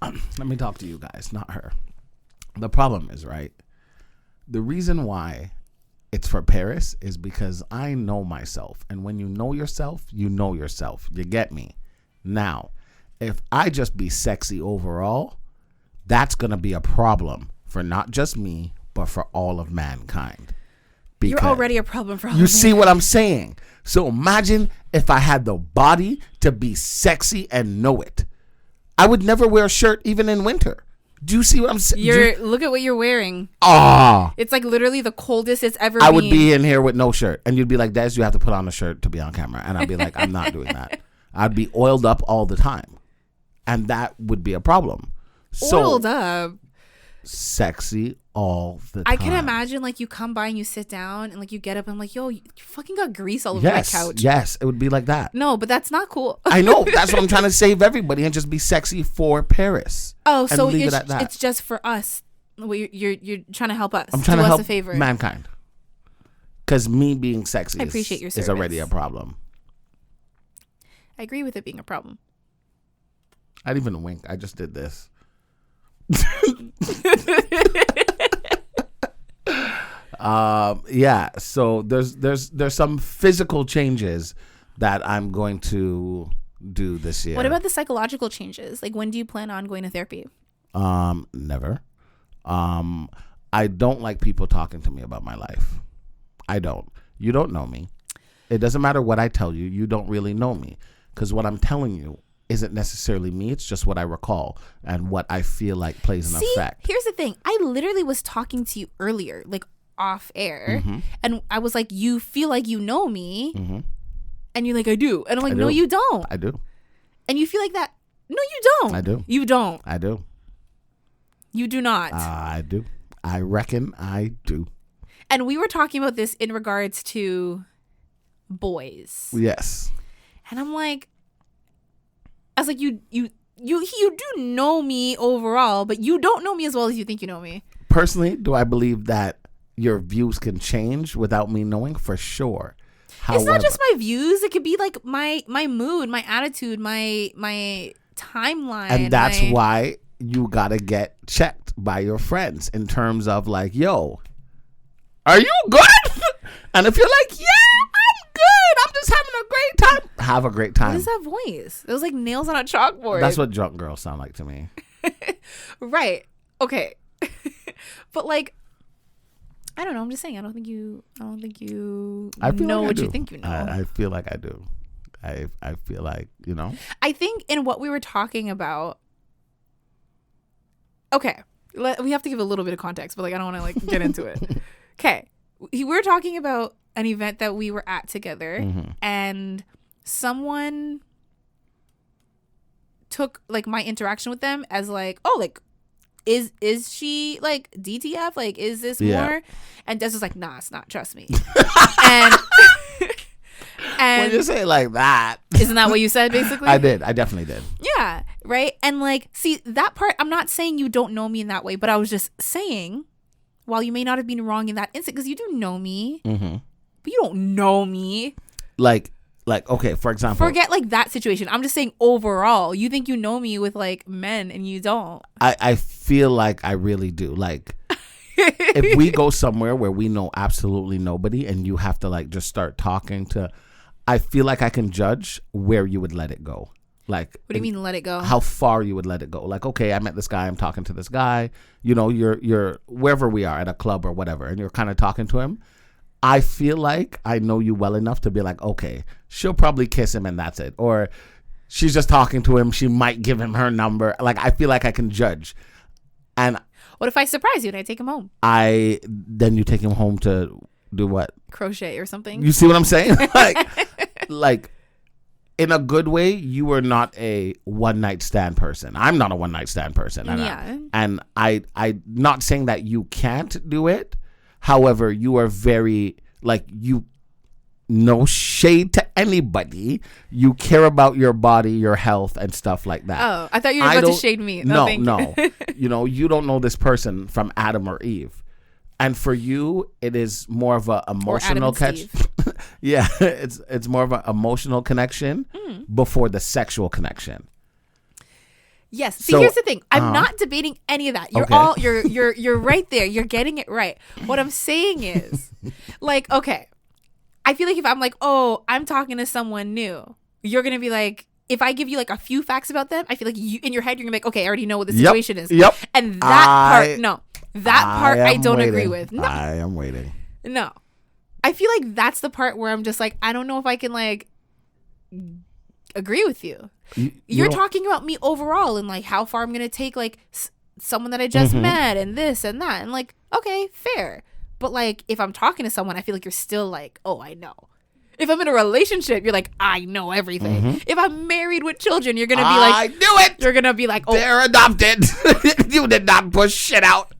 Let me talk to you guys, not her. The problem is, right? The reason why it's for Paris is because I know myself. And when you know yourself, you know yourself. You get me? Now, if I just be sexy overall, that's going to be a problem for not just me, but for all of mankind. You're already a problem for all of mankind. You see what I'm saying? So imagine if I had the body to be sexy and know it. I would never wear a shirt even in winter. Do you see what I'm saying? Look at what you're wearing. Ah. It's like literally the coldest it's ever been. I would be in here with no shirt. And you'd be like, Des, you have to put on a shirt to be on camera. And I'd be like, I'm not doing that. I'd be oiled up all the time. And that would be a problem. Oiled up. Sexy all the time. I can imagine like you come by and you sit down and like you get up and I'm like, yo, you fucking got grease all over my couch. Yes, it would be like that. No, but that's not cool. I know. That's what I'm trying to save everybody and just be sexy for Paris. Oh, so it's just for us. You're trying to help us. I'm trying to help us a favor. Mankind. Because me being sexy I appreciate your is already a problem. I agree with it being a problem. I didn't even wink. I just did this. Yeah, so there's some physical changes that I'm going to do this year. What about the psychological changes? Like, when do you plan on going to therapy? Never. I don't like people talking to me about my life. I don't. You don't know me. It doesn't matter what I tell you. You don't really know me, because what I'm telling you isn't necessarily me. It's just what I recall and what I feel like plays an effect. Here's the thing. I literally was talking to you earlier, like off air, and I was like, you feel like you know me, and you're like, I do. And I'm like, no, you don't. I do. And you feel like that. No, you don't. I do. You don't. I do. You do not. I do. I reckon I do. And we were talking about this in regards to boys. Yes. And I'm like, I was like, you do know me overall, but you don't know me as well as you think you know me. Personally, do I believe that your views can change without me knowing? For sure. However, it's not just my views. It could be like my mood, my attitude, my timeline. And that's why you got to get checked by your friends in terms of like, yo, are you good? And if you're like, yeah, I'm good, I'm just having a great time. Have a great time. What is that voice? It was like nails on a chalkboard. That's what drunk girls sound like to me. Right. Okay. But like, I don't know. I'm just saying. I don't think you know what you think you know. I feel like I do. I feel like, you know. I think in what we were talking about. Okay, we have to give a little bit of context, but like I don't want to like get into it. Okay, we were talking about an event that we were at together, and someone took like my interaction with them as like, oh, like is she like DTF? Like, is this more? And Des was like, nah, it's not. Trust me. and when you say it like that, isn't that what you said basically? I did. I definitely did. Yeah. Right. And like, see that part, I'm not saying you don't know me in that way, but I was just saying, while you may not have been wrong in that instant, because you do know me, but you don't know me. Like, okay, for example, forget like that situation. I'm just saying overall, you think you know me with like men and you don't. I feel like I really do. Like, if we go somewhere where we know absolutely nobody and you have to like just start talking to, I feel like I can judge where you would let it go. Like, what do you mean let it go? How far you would let it go. Like, okay, I met this guy, I'm talking to this guy, you know, you're wherever we are at a club or whatever, and you're kind of talking to him. I feel like I know you well enough to be like, okay, she'll probably kiss him and that's it. Or she's just talking to him, she might give him her number. Like, I feel like I can judge. And what if I surprise you and I take him home? Then you take him home to do what? Crochet or something. You see what I'm saying? like in a good way, you are not a one night stand person. I'm not a one night stand person. And I'm not saying that you can't do it. However, you are very like, you no shade to anybody. You care about your body, your health, and stuff like that. Oh, I thought you were about to shade me. No. You know, you don't know this person from Adam or Eve. And for you, it is more of a emotional yeah, it's more of an emotional connection before the sexual connection. Yes. See, here's the thing. I'm not debating any of that. You're right there. You're getting it right. What I'm saying is, like, okay, I feel like if I'm like, oh, I'm talking to someone new, you're gonna be like, if I give you like a few facts about them, I feel like you in your head you're gonna be like, okay, I already know what the situation is. Yep. And that part I don't agree with. No. I am waiting. No. I feel like that's the part where I'm just like, I don't know if I can like agree with you. You're talking about me overall and like how far I'm gonna take like someone that I just met and this and that, and like, okay, fair. But like, if I'm talking to someone, I feel like you're still like, oh, I know. If I'm in a relationship, you're like, I know everything. If I'm married with children, you're gonna be like, I knew it. You're gonna be like, oh, they're adopted. You did not push shit out.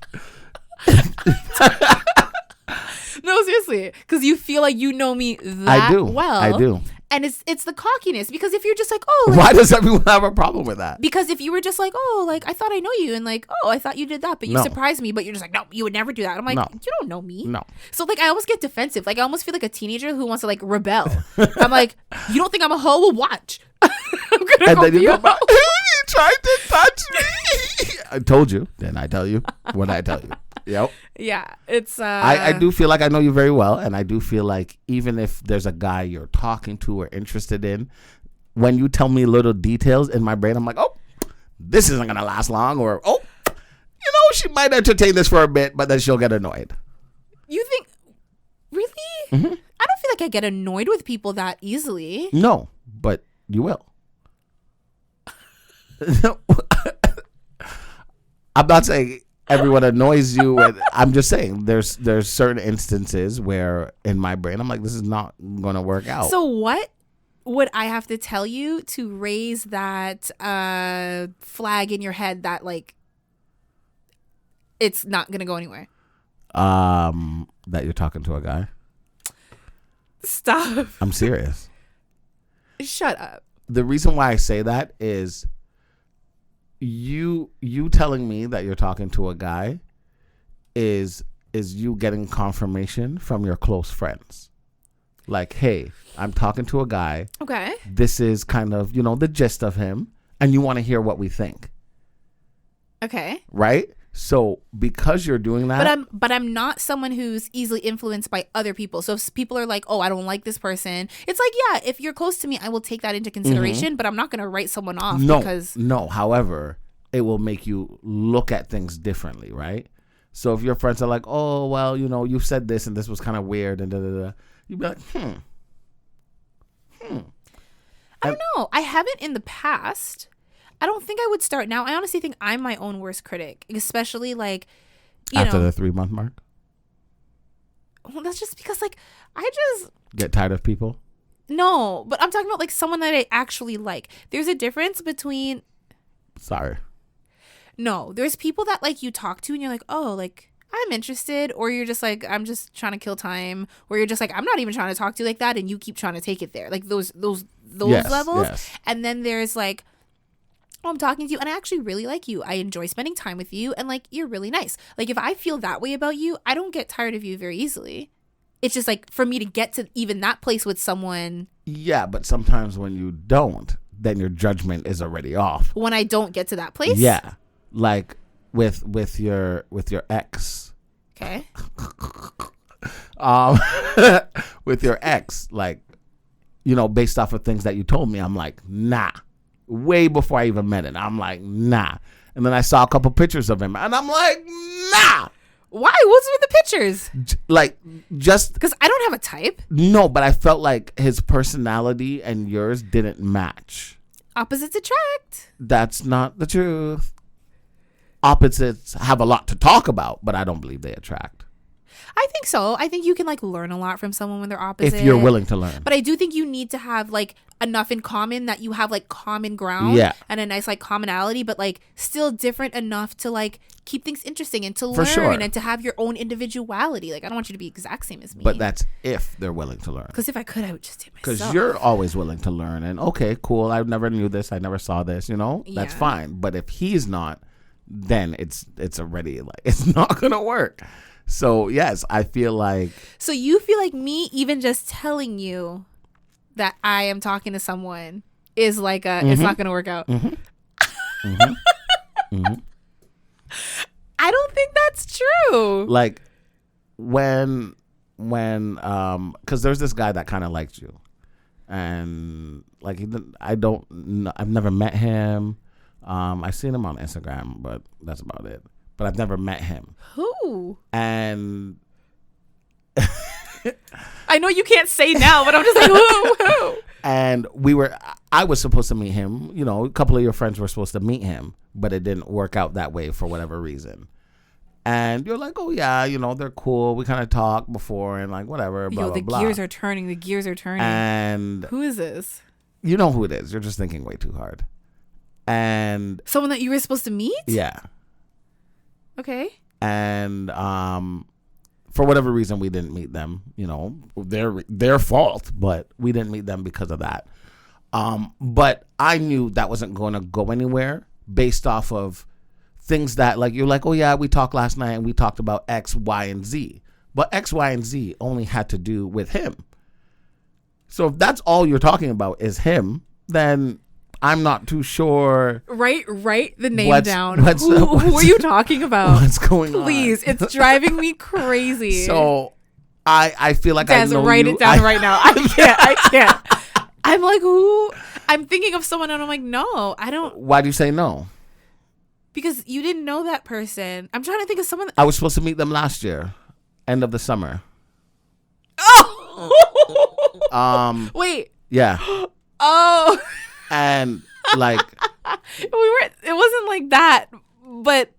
No, seriously, because you feel like you know me that well. I do. And it's the cockiness, because if you're just like, oh, like, why does everyone have a problem with that? Because if you were just like, oh, like, I thought I know you, and like, oh, I thought you did that, but you surprised me, but you're just like, no, you would never do that. I'm like, you don't know me. No. So like, I almost get defensive. Like, I almost feel like a teenager who wants to like rebel. I'm like, you don't think I'm a hoe? Well, watch. I'm gonna go be a hoe. You tried to touch me. I told you. Then I tell you what I tell you. Yep. Yeah, it's I do feel like I know you very well, and I do feel like even if there's a guy you're talking to or interested in, when you tell me little details in my brain, I'm like, oh, this isn't gonna last long, or oh, you know, she might entertain this for a bit, but then she'll get annoyed. You think really? I don't feel like I get annoyed with people that easily. No, but you will. I'm not saying everyone annoys you. I'm just saying there's certain instances where in my brain I'm like, this is not going to work out. So what would I have to tell you to raise that flag in your head that like it's not going to go anywhere? that you're talking to a guy. Stop. I'm serious. Shut up. The reason why I say that is you telling me that you're talking to a guy is you getting confirmation from your close friends. Like, hey, I'm talking to a guy. Okay. This is kind of, the gist of him, and you want to hear what we think. Okay. Right? So because you're doing that, but I'm not someone who's easily influenced by other people. So if people are like, oh, I don't like this person, it's like, yeah, if you're close to me, I will take that into consideration. But I'm not going to write someone off because However, it will make you look at things differently, right? So if your friends are like, oh, well, you said this and this was kind of weird and you'd be like, I don't know. I haven't in the past. I don't think I would start now. I honestly think I'm my own worst critic, especially like, after the 3-month mark. Well, that's just because like I just get tired of people. No, but I'm talking about like someone that I actually like. There's a difference between. Sorry. No, there's people that like you talk to and you're like, oh, like I'm interested, or you're just like, I'm just trying to kill time, or you're just like, I'm not even trying to talk to you like that, and you keep trying to take it there, like those levels. Yes. And then there's like, oh, I'm talking to you and I actually really like you. I enjoy spending time with you and like you're really nice. Like if I feel that way about you, I don't get tired of you very easily. It's just like for me to get to even that place with someone. Yeah, but sometimes when you don't, then your judgment is already off. When I don't get to that place? Yeah. Like with your ex. Okay. With your ex, like, based off of things that you told me, I'm like, nah. Way before I even met it, I'm like, nah. And then I saw a couple pictures of him, and I'm like, nah. Why? What's with the pictures? Like, just because I don't have a type. No, but I felt like his personality and yours didn't match. Opposites attract. That's not the truth. Opposites have a lot to talk about, but I don't believe they attract. I think so. I think you can like learn a lot from someone when they're opposite. If you're willing to learn. But I do think you need to have like enough in common that you have like common ground and a nice like commonality, but like still different enough to like keep things interesting and to learn and to have your own individuality. Like I don't want you to be exact same as me. But that's if they're willing to learn. Because if I could, I would just do it myself. Because you're always willing to learn and okay, cool. I never knew this. I never saw this. That's fine. But if he's not, then it's already like it's not gonna work. So yes, I feel like. So you feel like me even just telling you that I am talking to someone is like it's not going to work out. I don't think that's true. Like when because there's this guy that kind of liked you, and like I've never met him. I've seen him on Instagram, but that's about it. But I've never met him. Who? And I know you can't say now, but I'm just like, who? And I was supposed to meet him. A couple of your friends were supposed to meet him, but it didn't work out that way for whatever reason. And you're like, oh yeah, they're cool. We kind of talked before and like whatever. Blah, blah, blah. The gears are turning. The gears are turning. And who is this? You know who it is. You're just thinking way too hard. And someone that you were supposed to meet? Yeah. Okay. And for whatever reason, we didn't meet them. Their fault, but we didn't meet them because of that. But I knew that wasn't going to go anywhere based off of things that, like, you're like, oh yeah, we talked last night and we talked about X, Y, and Z. But X, Y, and Z only had to do with him. So if that's all you're talking about is him, then I'm not too sure. Write the name down. Who are you talking about? What's going on? Please, it's driving me crazy. So I feel like Des, I know write you. it down right now. I can't. I'm like, who? I'm thinking of someone and I'm like, no, I don't. Why do you say no? Because you didn't know that person. I'm trying to think of someone. I was supposed to meet them last year, end of the summer. Oh. Wait. Yeah. Oh. And like it wasn't like that, but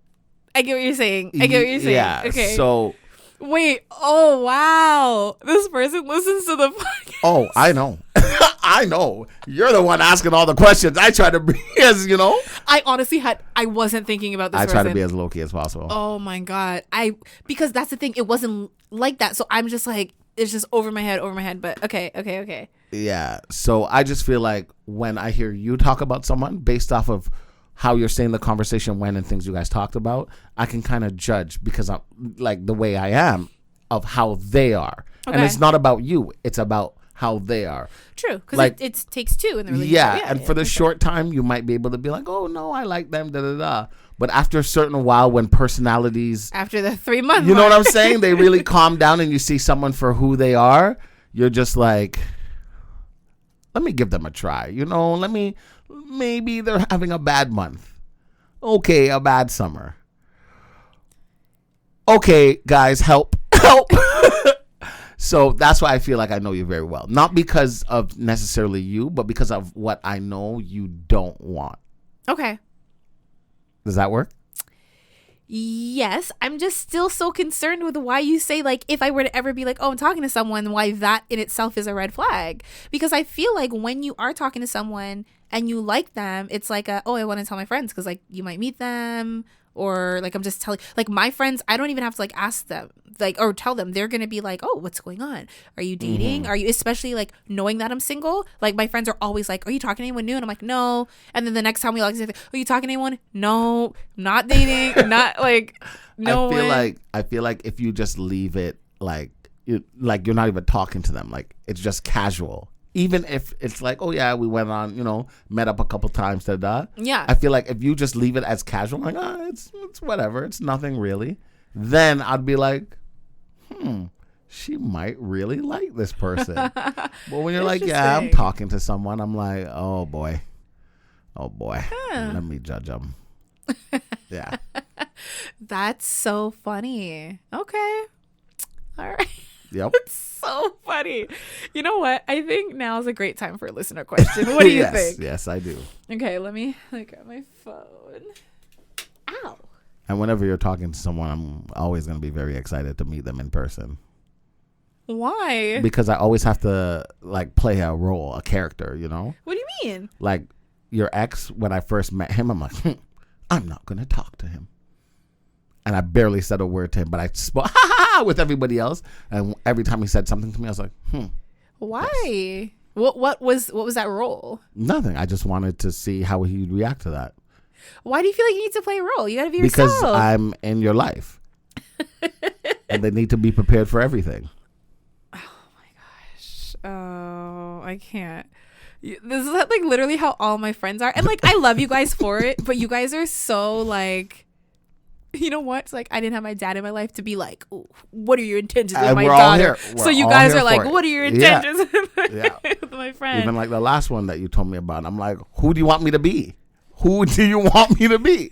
I get what you're saying. Yeah. Okay. So Wait. Oh, wow. This person listens to the podcast. Oh, I know. I know. You're the one asking all the questions. I try to be as, I wasn't thinking about this I person. try to be as low-key as possible. Oh, my God. Because that's the thing. It wasn't like that. So I'm just like, it's just over my head. But okay. Yeah. So I just feel like when I hear you talk about someone based off of how you're saying the conversation went and things you guys talked about, I can kind of judge because I'm like the way I am of how they are. Okay. And it's not about you. It's about how they are. True. Because like, it takes two in the relationship. Yeah. And for the short time, you might be able to be like, oh, no, I like them, da-da-da. But after a certain while, when personalities... After the 3 months. You know what I'm saying? They really calm down and you see someone for who they are. You're just like, let me give them a try. Maybe they're having a bad month. Okay, a bad summer. Okay, guys, help. So that's why I feel like I know you very well. Not because of necessarily you, but because of what I know you don't want. Okay. Does that work? Yes. I'm just still so concerned with why you say, like, if I were to ever be like, oh, I'm talking to someone, why that in itself is a red flag. Because I feel like when you are talking to someone and you like them, it's like, I want to tell my friends because, like, you might meet them. Or like I'm just telling, like my friends, I don't even have to like ask them, like, or tell them. They're gonna be like, oh, what's going on? Are you dating? Are you, especially like knowing that I'm single? Like my friends are always like, are you talking to anyone new? And I'm like, no. And then the next time we like say, are you talking to anyone? No, not dating, not like no. I feel like if you just leave it like you're not even talking to them, like it's just casual. Even if it's like, oh yeah, we went on, met up a couple times, yeah. I feel like if you just leave it as casual, like, it's whatever, it's nothing really, then I'd be like, she might really like this person. But when you're like, yeah, I'm talking to someone, I'm like, oh boy, let me judge them. Yeah. That's so funny. Okay. All right. Yep. It's so funny. You know what? I think now is a great time for a listener question. What do you think? Yes, I do. Okay, let me look at my phone. Ow. And whenever you're talking to someone, I'm always going to be very excited to meet them in person. Why? Because I always have to like play a role, a character, What do you mean? Like your ex, when I first met him, I'm like, I'm not going to talk to him. And I barely said a word to him, but I spoke with everybody else. And every time he said something to me, I was like, Why? Yes. What was that role? Nothing. I just wanted to see how he'd react to that. Why do you feel like you need to play a role? You got to be yourself. Because I'm in your life. And they need to be prepared for everything. Oh my gosh. Oh, I can't. This is like literally how all my friends are. And like, I love you guys for it, but you guys are so like, you know what? It's like I didn't have my dad in my life to be like, what are your intentions with my daughter? So you guys are like, what are your intentions with my friend? Even like the last one that you told me about, I'm like, who do you want me to be? Who do you want me to be?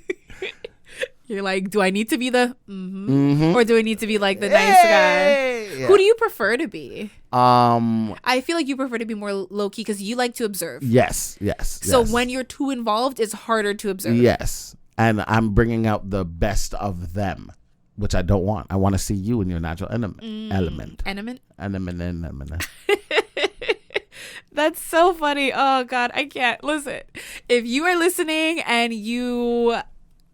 You're like, do I need to be the or do I need to be like the nice guy? Yeah. Who do you prefer to be? I feel like you prefer to be more low key because you like to observe. Yes. So when you're too involved, it's harder to observe. Yes. And I'm bringing out the best of them, which I don't want. I want to see you in your natural element. Element. That's so funny. Oh, God, I can't. Listen, if you are listening and you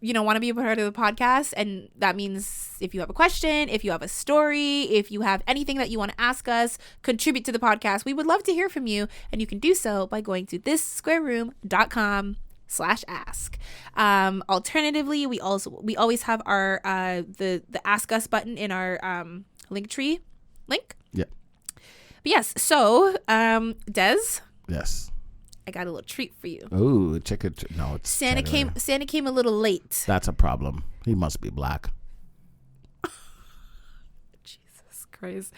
want to be a part of the podcast, and that means if you have a question, if you have a story, if you have anything that you want to ask us, contribute to the podcast, we would love to hear from you. And you can do so by going to thissquareroom.com/ask. Alternatively, we always have our the Ask Us button in our Linktree link. Yeah. But yes, so Des. Yes. I got a little treat for you. Ooh, chicken. No, it's Santa cheddar. Santa came a little late. That's a problem. He must be black. Jesus Christ.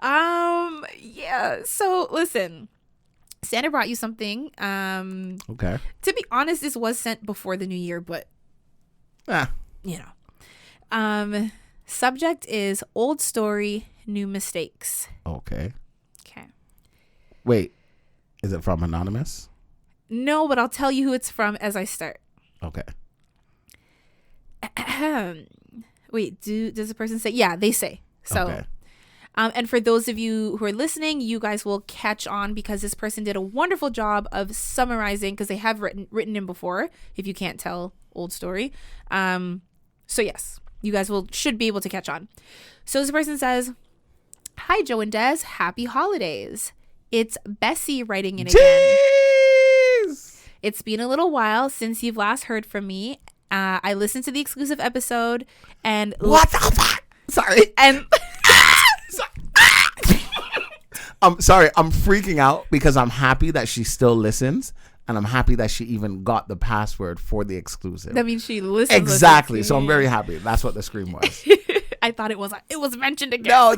Yeah. So listen. Santa brought you something. Okay. To be honest, this was sent before the new year, but subject is old story, new mistakes. Okay. Okay. Wait, is it from Anonymous? No, but I'll tell you who it's from as I start. Okay. Wait, does the person say? Yeah, they say. So, Okay. And for those of you who are listening, you guys will catch on because this person did a wonderful job of summarizing, because they have written in before, if you can't tell, old story. So yes, you guys should be able to catch on. So this person says, "Hi, Joe and Des. Happy holidays. It's Bessie writing in again. Jeez! It's been a little while since you've last heard from me. I listened to the exclusive episode and What the fuck? Sorry. And I'm sorry. I'm freaking out because I'm happy that she still listens, and I'm happy that she even got the password for the exclusive. that means she listens. Exactly. So I'm very happy. That's what the scream was. I thought it was mentioned again. No.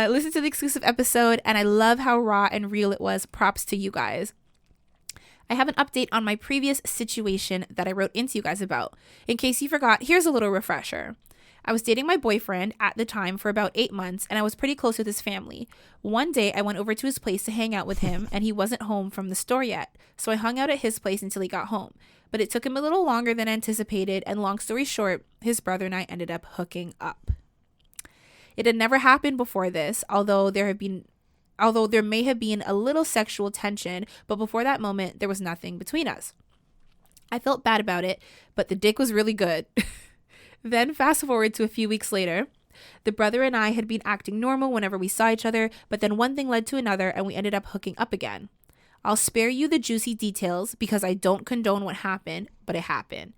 Listen to the exclusive episode, and I love how raw and real it was. Props to you guys. I have an update on my previous situation that I wrote into you guys about. In case you forgot, here's a little refresher. I was dating my boyfriend at the time for about 8 months, and I was pretty close with his family. One day, I went over to his place to hang out with him, and he wasn't home from the store yet, so I hung out at his place until he got home. But it took him a little longer than anticipated, and long story short, his brother and I ended up hooking up. It had never happened before this, although there may have been a little sexual tension, but before that moment, there was nothing between us. I felt bad about it, but the dick was really good. Then fast forward to a few weeks later, the brother and I had been acting normal whenever we saw each other, but then one thing led to another and we ended up hooking up again. I'll spare you the juicy details because I don't condone what happened, but it happened.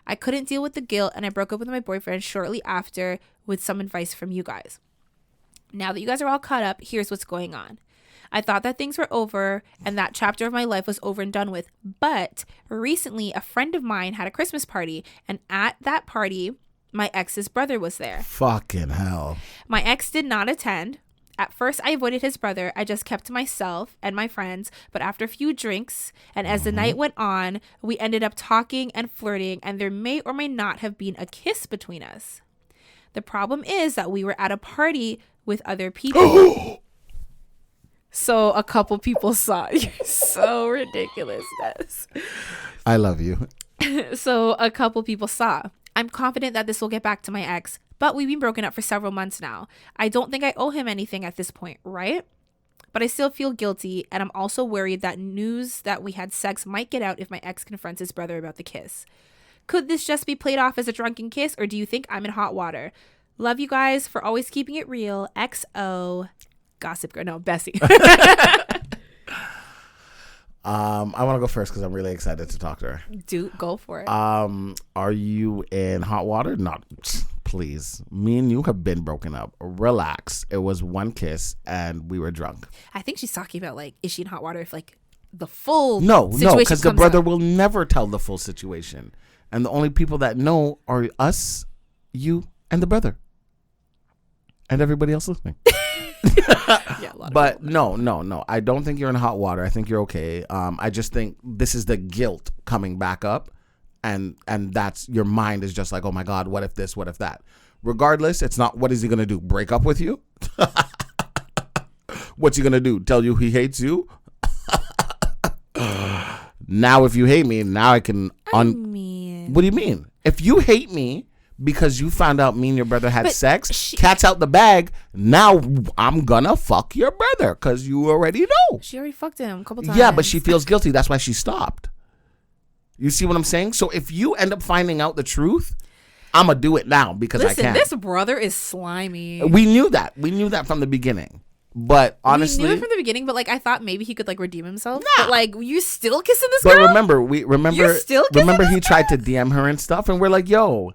I couldn't deal with the guilt and I broke up with my boyfriend shortly after with some advice from you guys. Now that you guys are all caught up, here's what's going on. I thought that things were over and that chapter of my life was over and done with, but recently a friend of mine had a Christmas party, and at that party, my ex's brother was there. Fucking hell. My ex did not attend. At first, I avoided his brother. I just kept to myself and my friends. But after a few drinks, and as the night went on, we ended up talking and flirting, and there may or may not have been a kiss between us. The problem is that we were at a party with other people. So a couple people saw. You're so ridiculous, Des. I love you. So a couple people saw. I'm confident that this will get back to my ex, but we've been broken up for several months now. I don't think I owe him anything at this point, right? But I still feel guilty, and I'm also worried that news that we had sex might get out if my ex confronts his brother about the kiss. Could this just be played off as a drunken kiss, or do you think I'm in hot water? Love you guys for always keeping it real. XO. Gossip girl. No, Bessie. I want to go first because I'm really excited to talk to her. Go for it. Are you in hot water? Not, please. Me and you have been broken up. Relax. It was one kiss and we were drunk. I think she's talking about, like, is she in hot water if, like, the full No, because the brother out. will never tell the full situation. And the only people that know are us, you, and the brother. And everybody else listening. Yeah, but no. I don't think you're in hot water. I think you're okay. I just think this is the guilt coming back up, and that's your mind is just like, oh my God, what if this, what if that? Regardless, it's not what is he gonna do? Break up with you? What's he gonna do? Tell you he hates you? Now, if you hate me, now I can. What do you mean? If you hate me because you found out me and your brother had sex, cat's out the bag. Now I'm gonna fuck your brother because you already know. She already fucked him a couple times. Yeah, but she feels guilty. That's why she stopped. You see what I'm saying? So if you end up finding out the truth, I'm gonna do it now because I can. This brother is slimy. We knew that. We knew that from the beginning. But honestly, we knew it from the beginning. But like, I thought maybe he could like redeem himself. Nah. But like, you still kissing this girl? But remember he tried to DM her and stuff, and we're like, yo.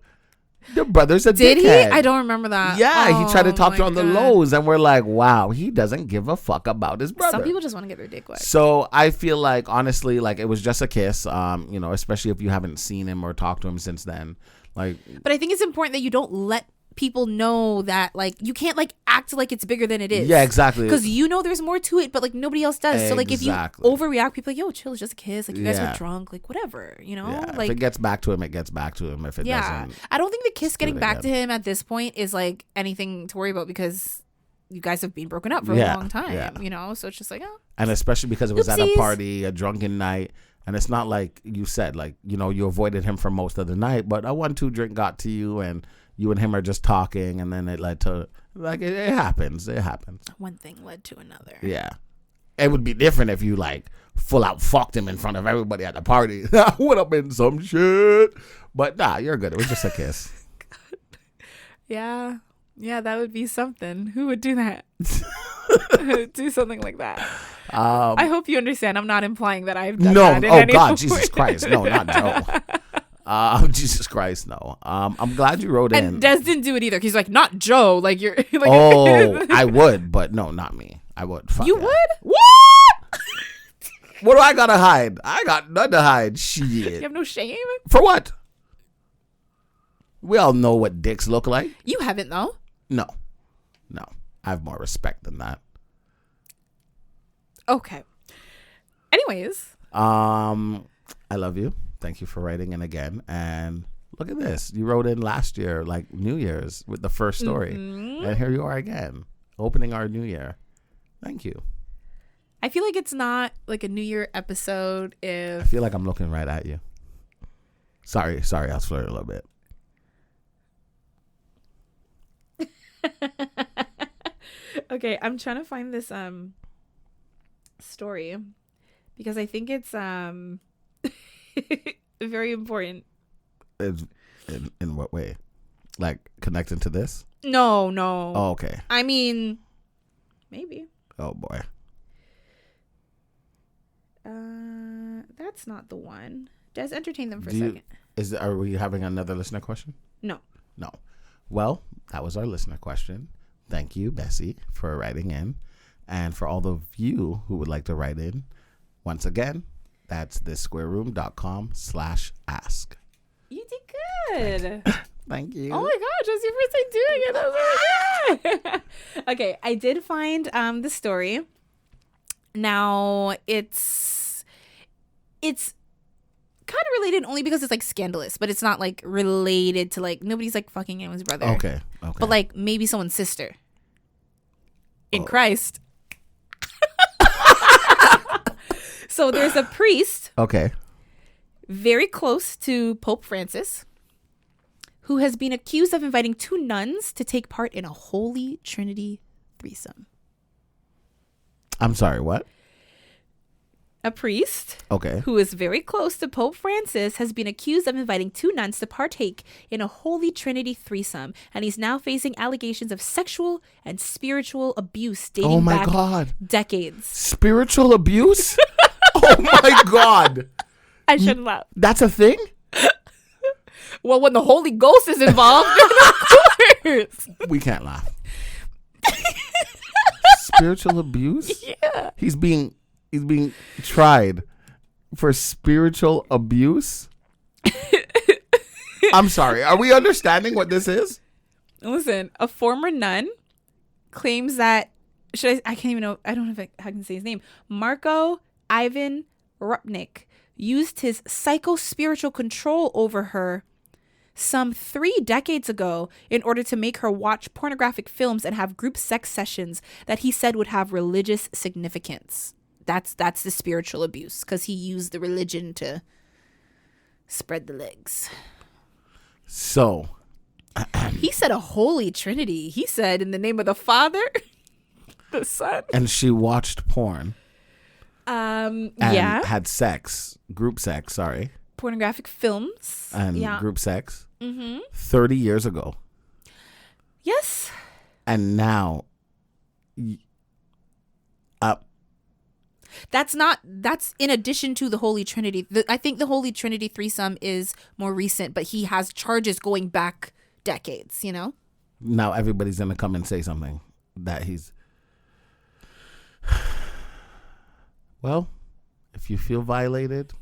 Your brother's a dickhead. Did he? I don't remember that. Yeah, he tried to talk to her on the lows, and we're like, wow, he doesn't give a fuck about his brother. Some people just want to get their dick wet. So I feel like, honestly, like it was just a kiss, especially if you haven't seen him or talked to him since then. Like, but I think it's important that you don't let people know that, like, you can't like act like it's bigger than it is. Yeah, exactly. Because you know there's more to it, but like nobody else does. So like if you overreact, people are like, yo, chill, it's just a kiss. Like you guys were drunk, like whatever, you know. Yeah. Like if it gets back to him, it gets back to him. If it doesn't, I don't think the kiss getting back to him at this point is like anything to worry about because you guys have been broken up for a long time, you know. So it's just like, oh. And especially because it was at a party, a drunken night. And it's not like you said, like, you know, you avoided him for most of the night, but a 1-2 drink got to you and you and him are just talking, and then it led to like it happens. It happens. One thing led to another. Yeah, it would be different if you like full out fucked him in front of everybody at the party. That would have been some shit. But nah, you're good. It was just a kiss. Yeah, that would be something. Who would do that? Do something like that. I hope you understand. I'm not implying that I've done that. Oh God, Jesus Christ, no, not Joe. Jesus Christ, no. I'm glad you wrote in. And Des didn't do it either. He's like, not Joe. Like you're. Like, oh, I would, but no, not me. I would. Fuck you yeah. would? What? What do I gotta hide? I got nothing to hide. Shit. You have no shame? For what? We all know what dicks look like. You haven't though. No. I have more respect than that. Okay. Anyways. I love you. Thank you for writing in again. And look at this. You wrote in last year, like New Year's, with the first story. Mm-hmm. And here you are again, opening our new year. Thank you. I feel like it's not like a New Year episode if... I feel like I'm looking right at you. Sorry, I was flirting a little bit. Okay, I'm trying to find this story because I think it's very important. It's, in what way? Like connecting to this? No. Oh, okay. I mean, maybe. Oh boy. That's not the one. Des, entertain them for a second. Are we having another listener question? No. Well, that was our listener question. Thank you, Bessie, for writing in. And for all of you who would like to write in, once again, that's thissquareroom.com/ask. You did good. Thank you. Oh my gosh, that's your first time doing it. That was really good. Okay, I did find the story. Now, it's kind of related only because it's like scandalous, but it's not like related to like nobody's like fucking anyone's brother. Okay. But like maybe someone's sister in Christ. So there's a priest. Okay. Very close to Pope Francis, who has been accused of inviting 2 nuns to take part in a Holy Trinity threesome. I'm sorry, what? A priest, okay, who is very close to Pope Francis, has been accused of inviting 2 nuns to partake in a Holy Trinity threesome, and he's now facing allegations of sexual and spiritual abuse dating back decades. Spiritual abuse? Oh my God. I shouldn't laugh. That's a thing? Well, when the Holy Ghost is involved, of course. We can't laugh. Spiritual abuse? Yeah. He's being tried for spiritual abuse. I'm sorry. Are we understanding what this is? Listen, a former nun claims that I can't even know. I don't know if I can say his name. Marco Ivan Rupnik used his psycho-spiritual control over her some 3 decades ago in order to make her watch pornographic films and have group sex sessions that he said would have religious significance. That's the spiritual abuse, because he used the religion to spread the legs. So he said a Holy Trinity. He said in the name of the Father, the Son, and she watched porn. And had sex, group sex. Sorry, pornographic films and group sex. 30 years ago. Yes. And now, that's in addition to the Holy Trinity. I think the Holy Trinity threesome is more recent, but he has charges going back decades, you know? Now everybody's going to come and say something that he's... Well, if you feel violated,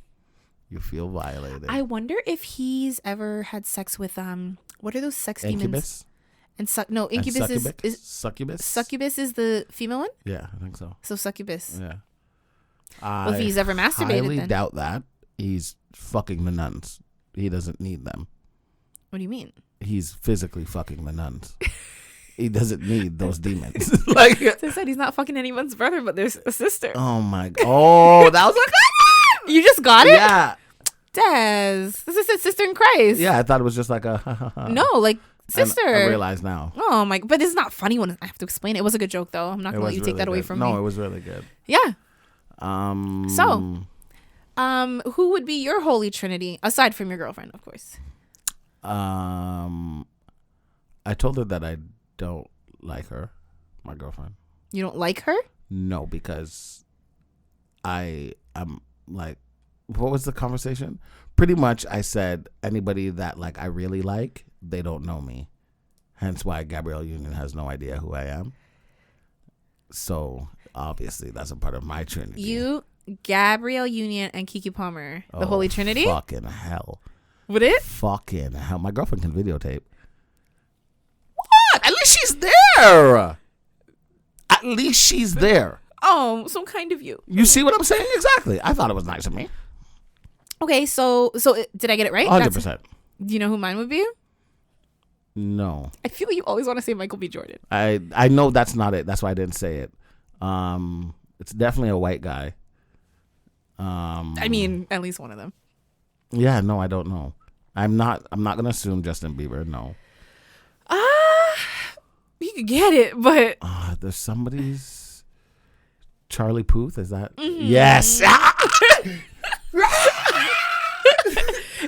you feel violated. I wonder if he's ever had sex with, what are those sex Incubus? demons? Incubus is succubus. Succubus is the female one? Yeah, I think so. So succubus. Yeah. Well, if he's ever masturbated, I highly then doubt that. He's fucking the nuns. He doesn't need them. What do you mean? He's physically fucking the nuns. He doesn't need those demons. Like as I said, he's not fucking anyone's brother, but there's a sister. Oh my God. Oh, that was like you just got it? Yeah. Des, this is his sister in Christ. Yeah, I thought it was just like a No, like sister. I realize now. Oh my! But it's not funny when I have to explain it. It was a good joke though. I'm not gonna let you take that away from me. No, it was really good. Yeah. Who would be your holy trinity aside from your girlfriend, of course? I told her that I don't like her, my girlfriend. You don't like her? No, because I'm like, what was the conversation? Pretty much I said anybody that like I really like, they don't know me. Hence why Gabrielle Union has no idea who I am. So obviously that's a part of my trinity. You, Gabrielle Union, and Kiki Palmer, the holy trinity? Fucking hell. Would it? Fucking hell. My girlfriend can videotape. What? At least she's there. At least she's there. Oh, so kind of you. You see what I'm saying? Exactly. I thought it was nice of me. Okay, so did I get it right? 100%. Do you know who mine would be? No. I feel like you always want to say Michael B. Jordan. I know that's not it. That's why I didn't say it. It's definitely a white guy. I mean, at least one of them. Yeah, no, I don't know. I'm not gonna assume Justin Bieber. No. You could get it, but there's somebody's Charlie Puth. Is that? Mm-hmm. Yes.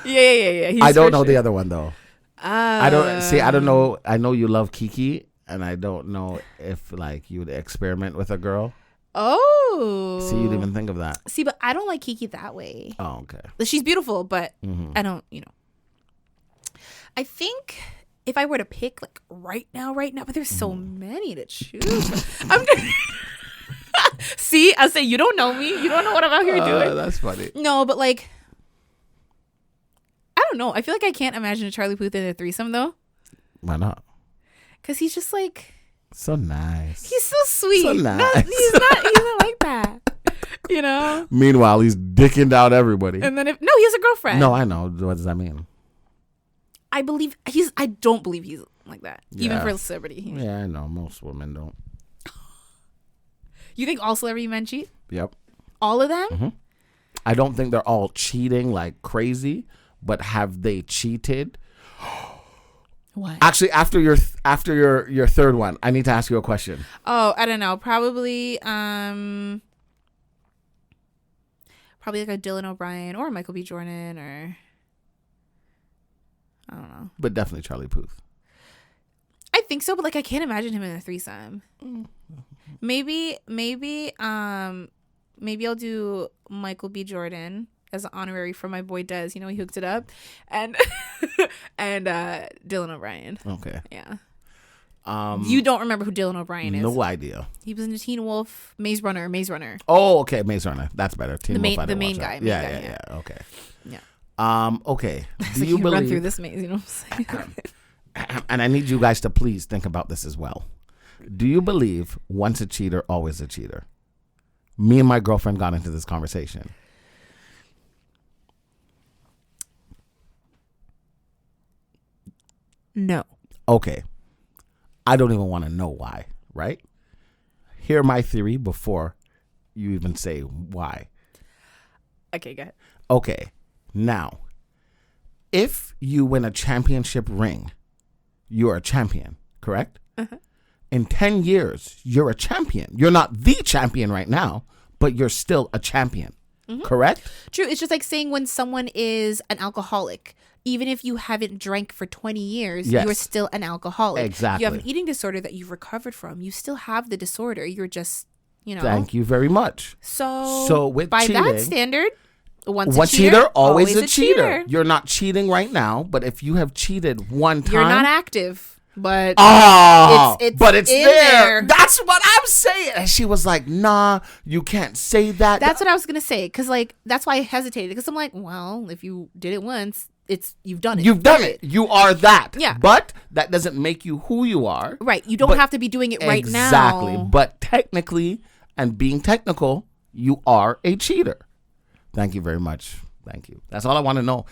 Yeah. I don't know the other one though. I don't see. I don't know. I know you love Kiki, and I don't know if like you would experiment with a girl. Oh, see, you'd even think of that. See, but I don't like Kiki that way. Oh, okay. She's beautiful, but mm-hmm. I don't. I think if I were to pick like right now, but there's so many to choose. See, I say you don't know me. You don't know what I'm out here doing. That's funny. No, but like, I don't know. I feel like I can't imagine a Charlie Puth in a threesome though. Why not? Because he's just like so nice. He's so sweet. So nice. He's not like that. Meanwhile, he's dicking out everybody. And then he has a girlfriend. No, I know. What does that mean? I don't believe he's like that. Yeah. Even for a celebrity. Yeah, I know. Most women don't. You think all celebrity men cheat? Yep. All of them? Mm-hmm. I don't think they're all cheating like crazy, but have they cheated? What? Actually, after your third one, I need to ask you a question. Oh, I don't know. Probably like a Dylan O'Brien or Michael B. Jordan or I don't know. But definitely Charlie Puth. I think so, but like I can't imagine him in a threesome. Maybe I'll do Michael B. Jordan as an honorary for my boy Des. He hooked it up, and Dylan O'Brien. Okay. Yeah. You don't remember who Dylan O'Brien is? No idea. He was in the Teen Wolf, Maze Runner. Oh, okay, Maze Runner. That's better. Teen Wolf. The main guy. Yeah. Okay. Yeah. Okay. Do you believe? Run through this maze, what I'm saying? And I need you guys to please think about this as well. Do you believe once a cheater, always a cheater? Me and my girlfriend got into this conversation. No. Okay. I don't even want to know why, right? Hear my theory before you even say why. Okay, go ahead. Okay. Now, if you win a championship ring, you're a champion, correct? Uh-huh. In 10 years, you're a champion. You're not the champion right now, but you're still a champion, correct? True. It's just like saying when someone is an alcoholic, even if you haven't drank for 20 years, yes. You're still an alcoholic. Exactly. You have an eating disorder that you've recovered from. You still have the disorder. You're just, Thank you very much. So with by cheating, that standard, once a cheater, always a cheater. cheater. You're not cheating right now, but if you have cheated one time, you're not active. But it's there. That's what I'm saying. And she was like, "Nah, you can't say that." That's what I was gonna say, because that's why I hesitated. Because I'm like, well, if you did it once, you've done it. You've done it. You are that. Yeah. But that doesn't make you who you are. Right. You don't have to be doing it right now. Exactly. But technically, and being technical, you are a cheater. Thank you very much. Thank you. That's all I want to know.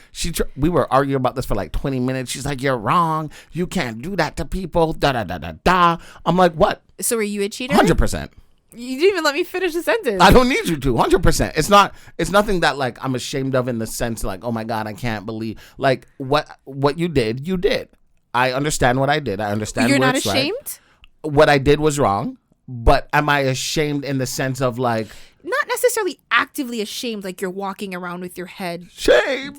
We were arguing about this for like 20 minutes. She's like, "You're wrong. You can't do that to people." Da da da da da. I'm like, "What?" So were you a cheater? 100%. You didn't even let me finish the sentence. I don't need you to. 100%. It's nothing that like I'm ashamed of in the sense like, "Oh my God, I can't believe." Like what you did, you did. I understand what I did. I understand You're where not it's ashamed? Right. What I did was wrong, but am I ashamed in the sense of like... Not necessarily actively ashamed, like you're walking around with your head. Shame.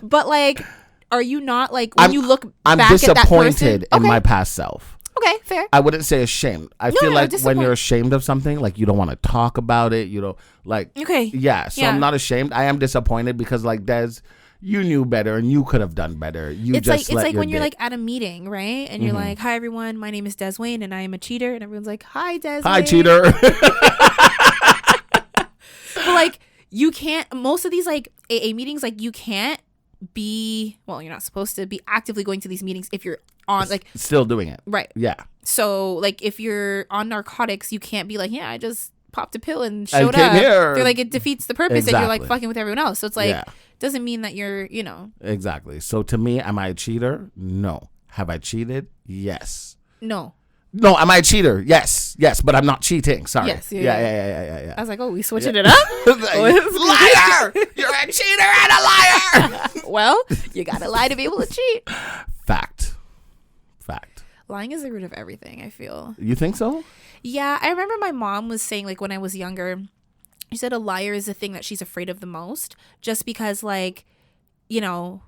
But like, are you not like, when you look I'm back at that person? I'm disappointed in my past self. Okay, fair. I wouldn't say ashamed. I feel like when you're ashamed of something, like you don't want to talk about it. You know, like... Okay. Yeah, so I'm not ashamed. I am disappointed because like Des... You knew better and you could have done better. It's like when you're like at a meeting, right? And you're like, "Hi everyone, my name is Deswayne and I am a cheater." And everyone's like, "Hi Deswayne." Hi cheater. But like you can't, most of these like AA meetings, like you can't be, well, you're not supposed to be actively going to these meetings if you're on like still doing it. Right. Yeah. So like if you're on narcotics, you can't be like, "Yeah, I just popped a pill and showed up." Here. They're like, it defeats the purpose and you're like fucking with everyone else. So it's like doesn't mean that you're, you know. Exactly. So to me, am I a cheater? No. Have I cheated? Yes. No. No, am I a cheater? Yes. Yes, but I'm not cheating. Sorry. Yes. Yeah. I was like, oh, we switching it up? Liar! You're a cheater and a liar! Well, you gotta lie to be able to cheat. Fact. Lying is the root of everything, I feel. You think so? Yeah, I remember my mom was saying, like, when I was younger, she said a liar is the thing that she's afraid of the most, just because, like, you know,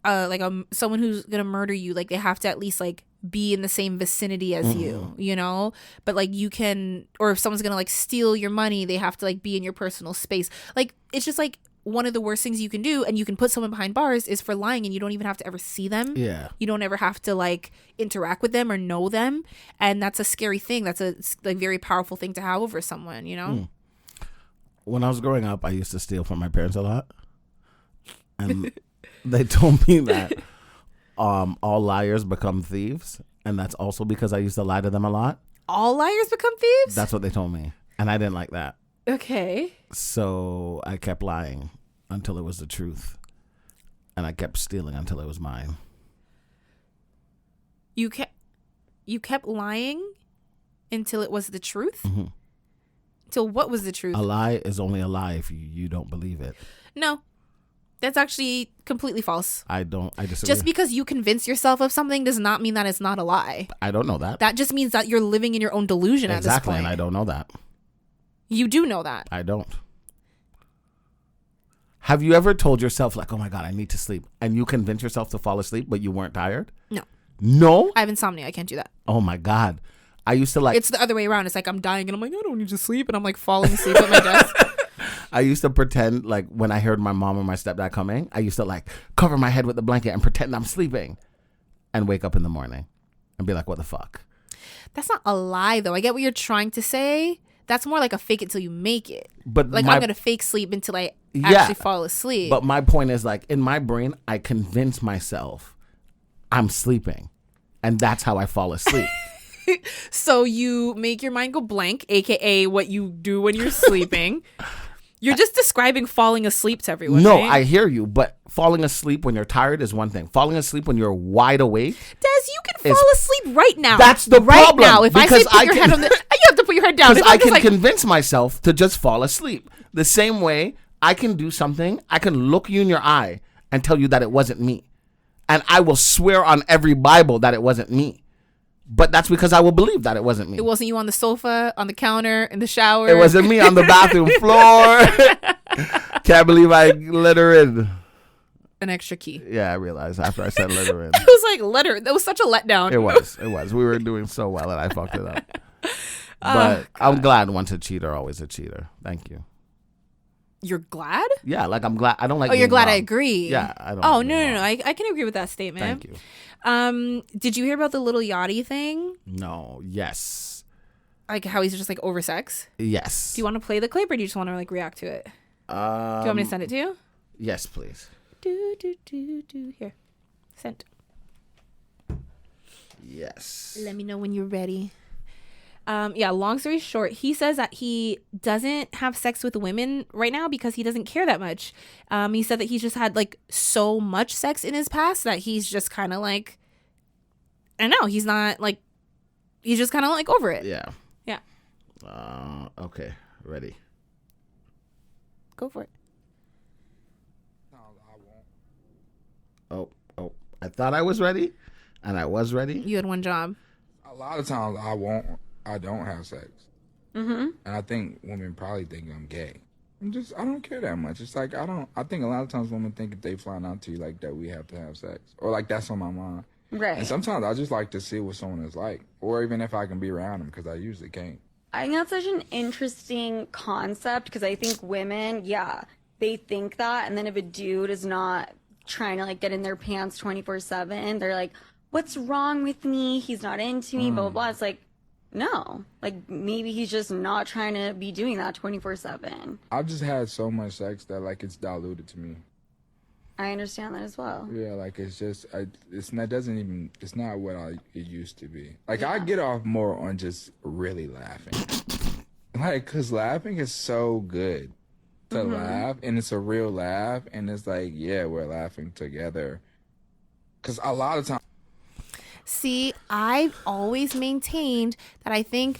like someone who's gonna murder you, like, they have to at least like be in the same vicinity as you know. But like you can, or if someone's gonna like steal your money, they have to like be in your personal space. Like it's just like one of the worst things you can do, and you can put someone behind bars, is for lying, and you don't even have to ever see them. Yeah, you don't ever have to like interact with them or know them, and that's a scary thing. That's a like very powerful thing to have over someone, you know. When I was growing up, I used to steal from my parents a lot, and they told me that all liars become thieves, and that's also because I used to lie to them a lot. All liars become thieves? That's what they told me, and I didn't like that. Okay. So I kept lying until it was the truth, and I kept stealing until it was mine. You kept lying until it was the truth? Mm-hmm. Till what was the truth? A lie is only a lie if you don't believe it. No. That's actually completely false. I disagree. Just because you convince yourself of something does not mean that it's not a lie. I don't know that. That just means that you're living in your own delusion at this point. Exactly, and I don't know that. You do know that. I don't. Have you ever told yourself, like, oh my God, I need to sleep, and you convince yourself to fall asleep, but you weren't tired? No. No? I have insomnia. I can't do that. Oh my God. I used to like... It's the other way around. It's like I'm dying and I'm like, I don't need to sleep. And I'm like falling asleep at my desk. I used to pretend like when I heard my mom or my stepdad coming, I used to like cover my head with the blanket and pretend I'm sleeping and wake up in the morning and be like, what the fuck? That's not a lie though. I get what you're trying to say. That's more like a fake it till you make it. But like I'm going to fake sleep until I actually fall asleep. But my point is like in my brain, I convince myself I'm sleeping and that's how I fall asleep. So you make your mind go blank, aka what you do when you're sleeping. You're just describing falling asleep to everyone. No, right? I hear you, but falling asleep when you're tired is one thing. Falling asleep when you're wide awake. Des, you can fall asleep right now. That's the right problem. Now, if I say put your head on the, you have to put your head down. Because I can convince myself to just fall asleep. The same way I can do something, I can look you in your eye and tell you that it wasn't me, and I will swear on every Bible that it wasn't me. But that's because I will believe that it wasn't me. It wasn't you on the sofa, on the counter, in the shower. It wasn't me on the bathroom floor. Can't believe I let her in. An extra key. Yeah, I realized after I said let her in. It was like, let her. That was such a letdown. It was. We were doing so well and I fucked it up. But I'm glad once a cheater, always a cheater. Thank you. You're glad? Yeah, like I'm glad. I don't like. Oh, you're glad wrong. I agree. Yeah, I don't. Oh no! I can agree with that statement. Thank you. Did you hear about the little Yachty thing? No. Yes. Like how he's just like over sex? Yes. Do you want to play the clip or do you just want to like react to it? Do you want me to send it to you? Yes, please. Here. Sent. Yes. Let me know when you're ready. Long story short, he says that he doesn't have sex with women right now because he doesn't care that much. He said that he's just had like so much sex in his past that he's just kind of like, I don't know, he's not like, he's just kind of like over it. Yeah. Yeah. Okay. Ready. Go for it. Oh, I thought I was ready, and I was ready. You had one job. A lot of times I don't have sex. Mm-hmm. And I think women probably think I'm gay. I don't care that much. It's like, I think a lot of times women think if they find out to you like that, we have to have sex. Or like that's on my mind. Right. And sometimes I just like to see what someone is like. Or even if I can be around them, because I usually can't. I think that's such an interesting concept because I think women, they think that. And then if a dude is not trying to like get in their pants 24/7, they're like, what's wrong with me? He's not into me, blah, blah, blah. It's like, no. Like, maybe he's just not trying to be doing that 24/7. I've just had so much sex that, like, it's diluted to me. I understand that as well. Yeah, like, it's just, it's not what it used to be. Like, I get off more on just really laughing. Like, because laughing is so good to laugh, and it's a real laugh, and it's like, yeah, we're laughing together. Because a lot of times, See, I've always maintained that I think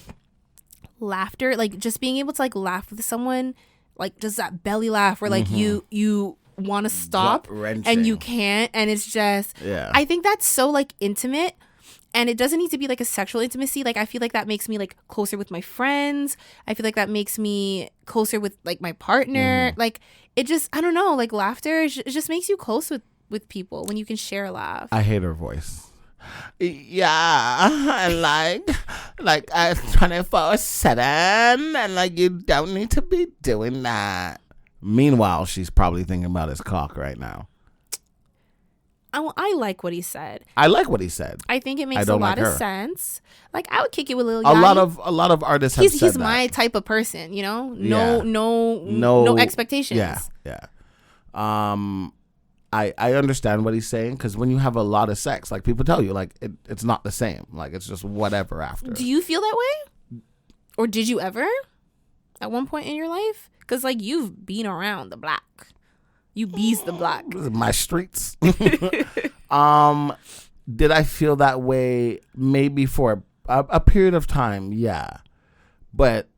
laughter, like just being able to like laugh with someone, like just that belly laugh where like you want to stop and you can't, and it's just, I think that's so like intimate, and it doesn't need to be like a sexual intimacy. Like I feel like that makes me like closer with my friends. I feel like that makes me closer with like my partner. Like it just, I don't know, like laughter, it just makes you close with people when you can share a laugh. I hate her voice. Yeah, and like 24/7, and like you don't need to be doing that. Meanwhile, she's probably thinking about his cock right now. I like what he said. I like what he said. I think it makes a lot of sense. Like I would kick it with Lil A Yachty. lot of artists have said he's that. my type of person, you know? No expectations. Yeah. I understand what he's saying, because when you have a lot of sex, like people tell you, like it's not the same. Like it's just whatever after. Do you feel that way? Or did you ever at one point in your life? Because like you've been around the block. You bees the block. My streets. Did I feel that way? Maybe for a period of time, yeah. But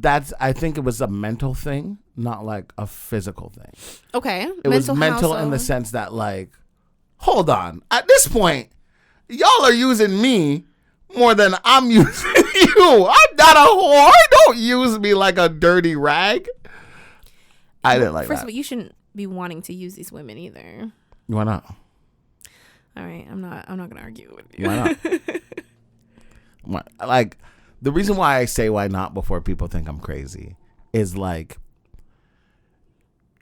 I think it was a mental thing, not like a physical thing. Okay. It was mental in the sense that, like, hold on. At this point, y'all are using me more than I'm using you. I'm not a whore. Don't use me like a dirty rag. I didn't like that. First of all, you shouldn't be wanting to use these women either. Why not? All right, I'm not gonna argue with you. Why not? Like, the reason why I say why not before people think I'm crazy is like,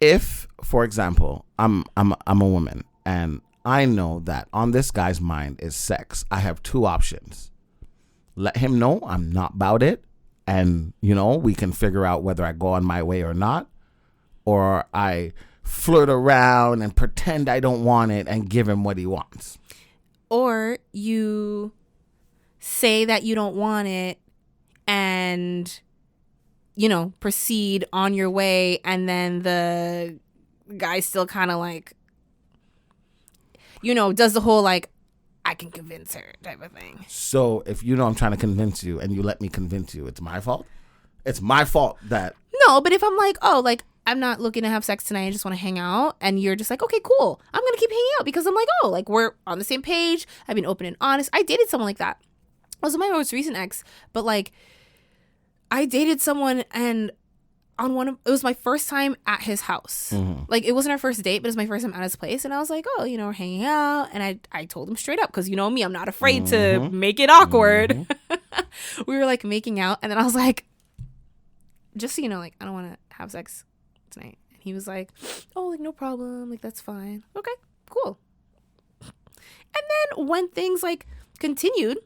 if, for example, I'm a woman and I know that on this guy's mind is sex, I have two options. Let him know I'm not about it, and you know, we can figure out whether I go on my way or not, or I flirt around and pretend I don't want it and give him what he wants. Or you say that you don't want it and, you know, proceed on your way, and then the guy still kind of like, you know, does the whole like, I can convince her type of thing. So if you know I'm trying to convince you and you let me convince you, it's my fault? It's my fault that... No, but if I'm like, oh, like, I'm not looking to have sex tonight, I just want to hang out, and you're just like, okay, cool, I'm going to keep hanging out because I'm like, oh, like, we're on the same page, I've been open and honest. I dated someone like that. It was my most recent ex, but like, I dated someone, and it was my first time at his house. Mm-hmm. Like, it wasn't our first date, but it was my first time at his place, and I was like, oh, you know, we're hanging out, and I told him straight up, because you know me, I'm not afraid to make it awkward. Mm-hmm. We were like making out, and then I was like, just so you know, like, I don't want to have sex tonight. And he was like, oh, like, no problem, like, that's fine. Okay, cool. And then when things like continued,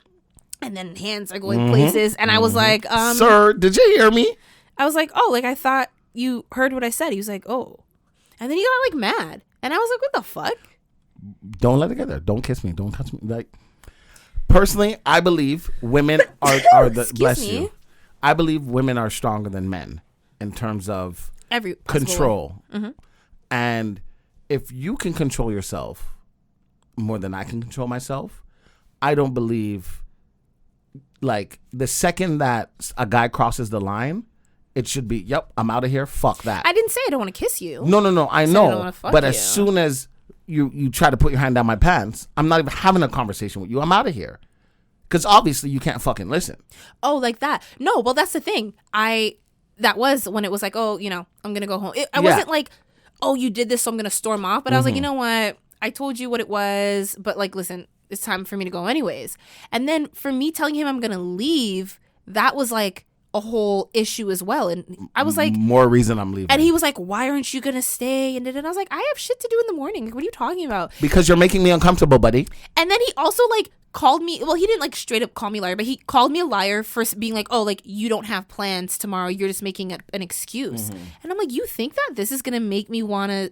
and then hands are going places, and I was like, sir, did you hear me? I was like, oh, like, I thought you heard what I said. He was like, oh. And then he got like mad, and I was like, what the fuck? Don't let it get there. Don't kiss me. Don't touch me. Like, personally, I believe women are the bless you. I believe women are stronger than men in terms of control. Mm-hmm. And if you can control yourself more than I can control myself, I don't believe, like, the second that a guy crosses the line, it should be, yep, I'm out of here. Fuck that. I didn't say I don't want to kiss you. No. I know. But as soon as you try to put your hand down my pants, I'm not even having a conversation with you. I'm out of here. Because obviously you can't fucking listen. Oh, like that. No, well, that's the thing. That was when it was like, oh, I'm going to go home. I wasn't like, oh, you did this, so I'm going to storm off. But I was like, you know what? I told you what it was. But like, listen, it's time for me to go anyways. And then for me telling him I'm going to leave, that was like a whole issue as well. And I was like, more reason I'm leaving. And he was like, why aren't you going to stay? And I was like, I have shit to do in the morning. Like, what are you talking about? Because you're making me uncomfortable, buddy. And then he also like called me. Well, he didn't like straight up call me a liar, but he called me a liar for being like, oh, like you don't have plans tomorrow. You're just making an excuse. And I'm like, you think that this is going to make me want to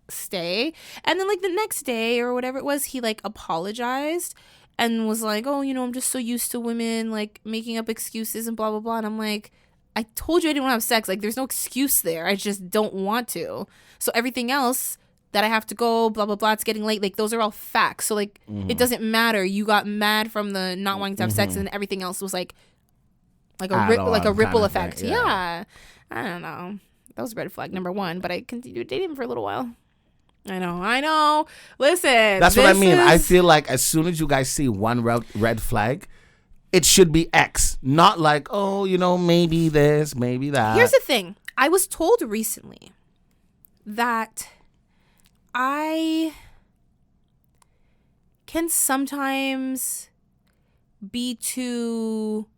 stay? And then like the next day or whatever it was, he like apologized and was like, oh, I'm just so used to women like making up excuses and blah, blah, blah. And I'm like, I told you I didn't want to have sex. Like, there's no excuse there. I just don't want to. So everything else that I have to go, blah, blah, blah, it's getting late. Like, those are all facts. So, like, it doesn't matter. You got mad from the not wanting to have sex, and everything else was like a ripple effect. Thing, yeah. I don't know. That was red flag number 1, but I continued dating him for a little while. I know. Listen. That's what I mean. I feel like as soon as you guys see one red flag, it should be X. Not like, oh, maybe this, maybe that. Here's the thing. I was told recently that I can sometimes be too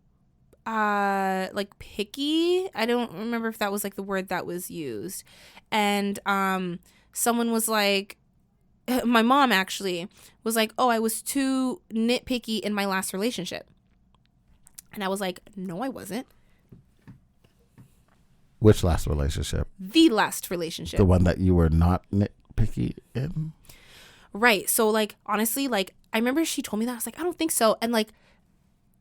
like picky. I don't remember if that was like the word that was used. And someone was like, my mom actually was like, oh, I was too nitpicky in my last relationship. And I was like, no, I wasn't. Which last relationship? The last relationship. The one that you were not nitpicky in? Right. So, like, honestly, like, I remember she told me that. I was like, I don't think so. And, like,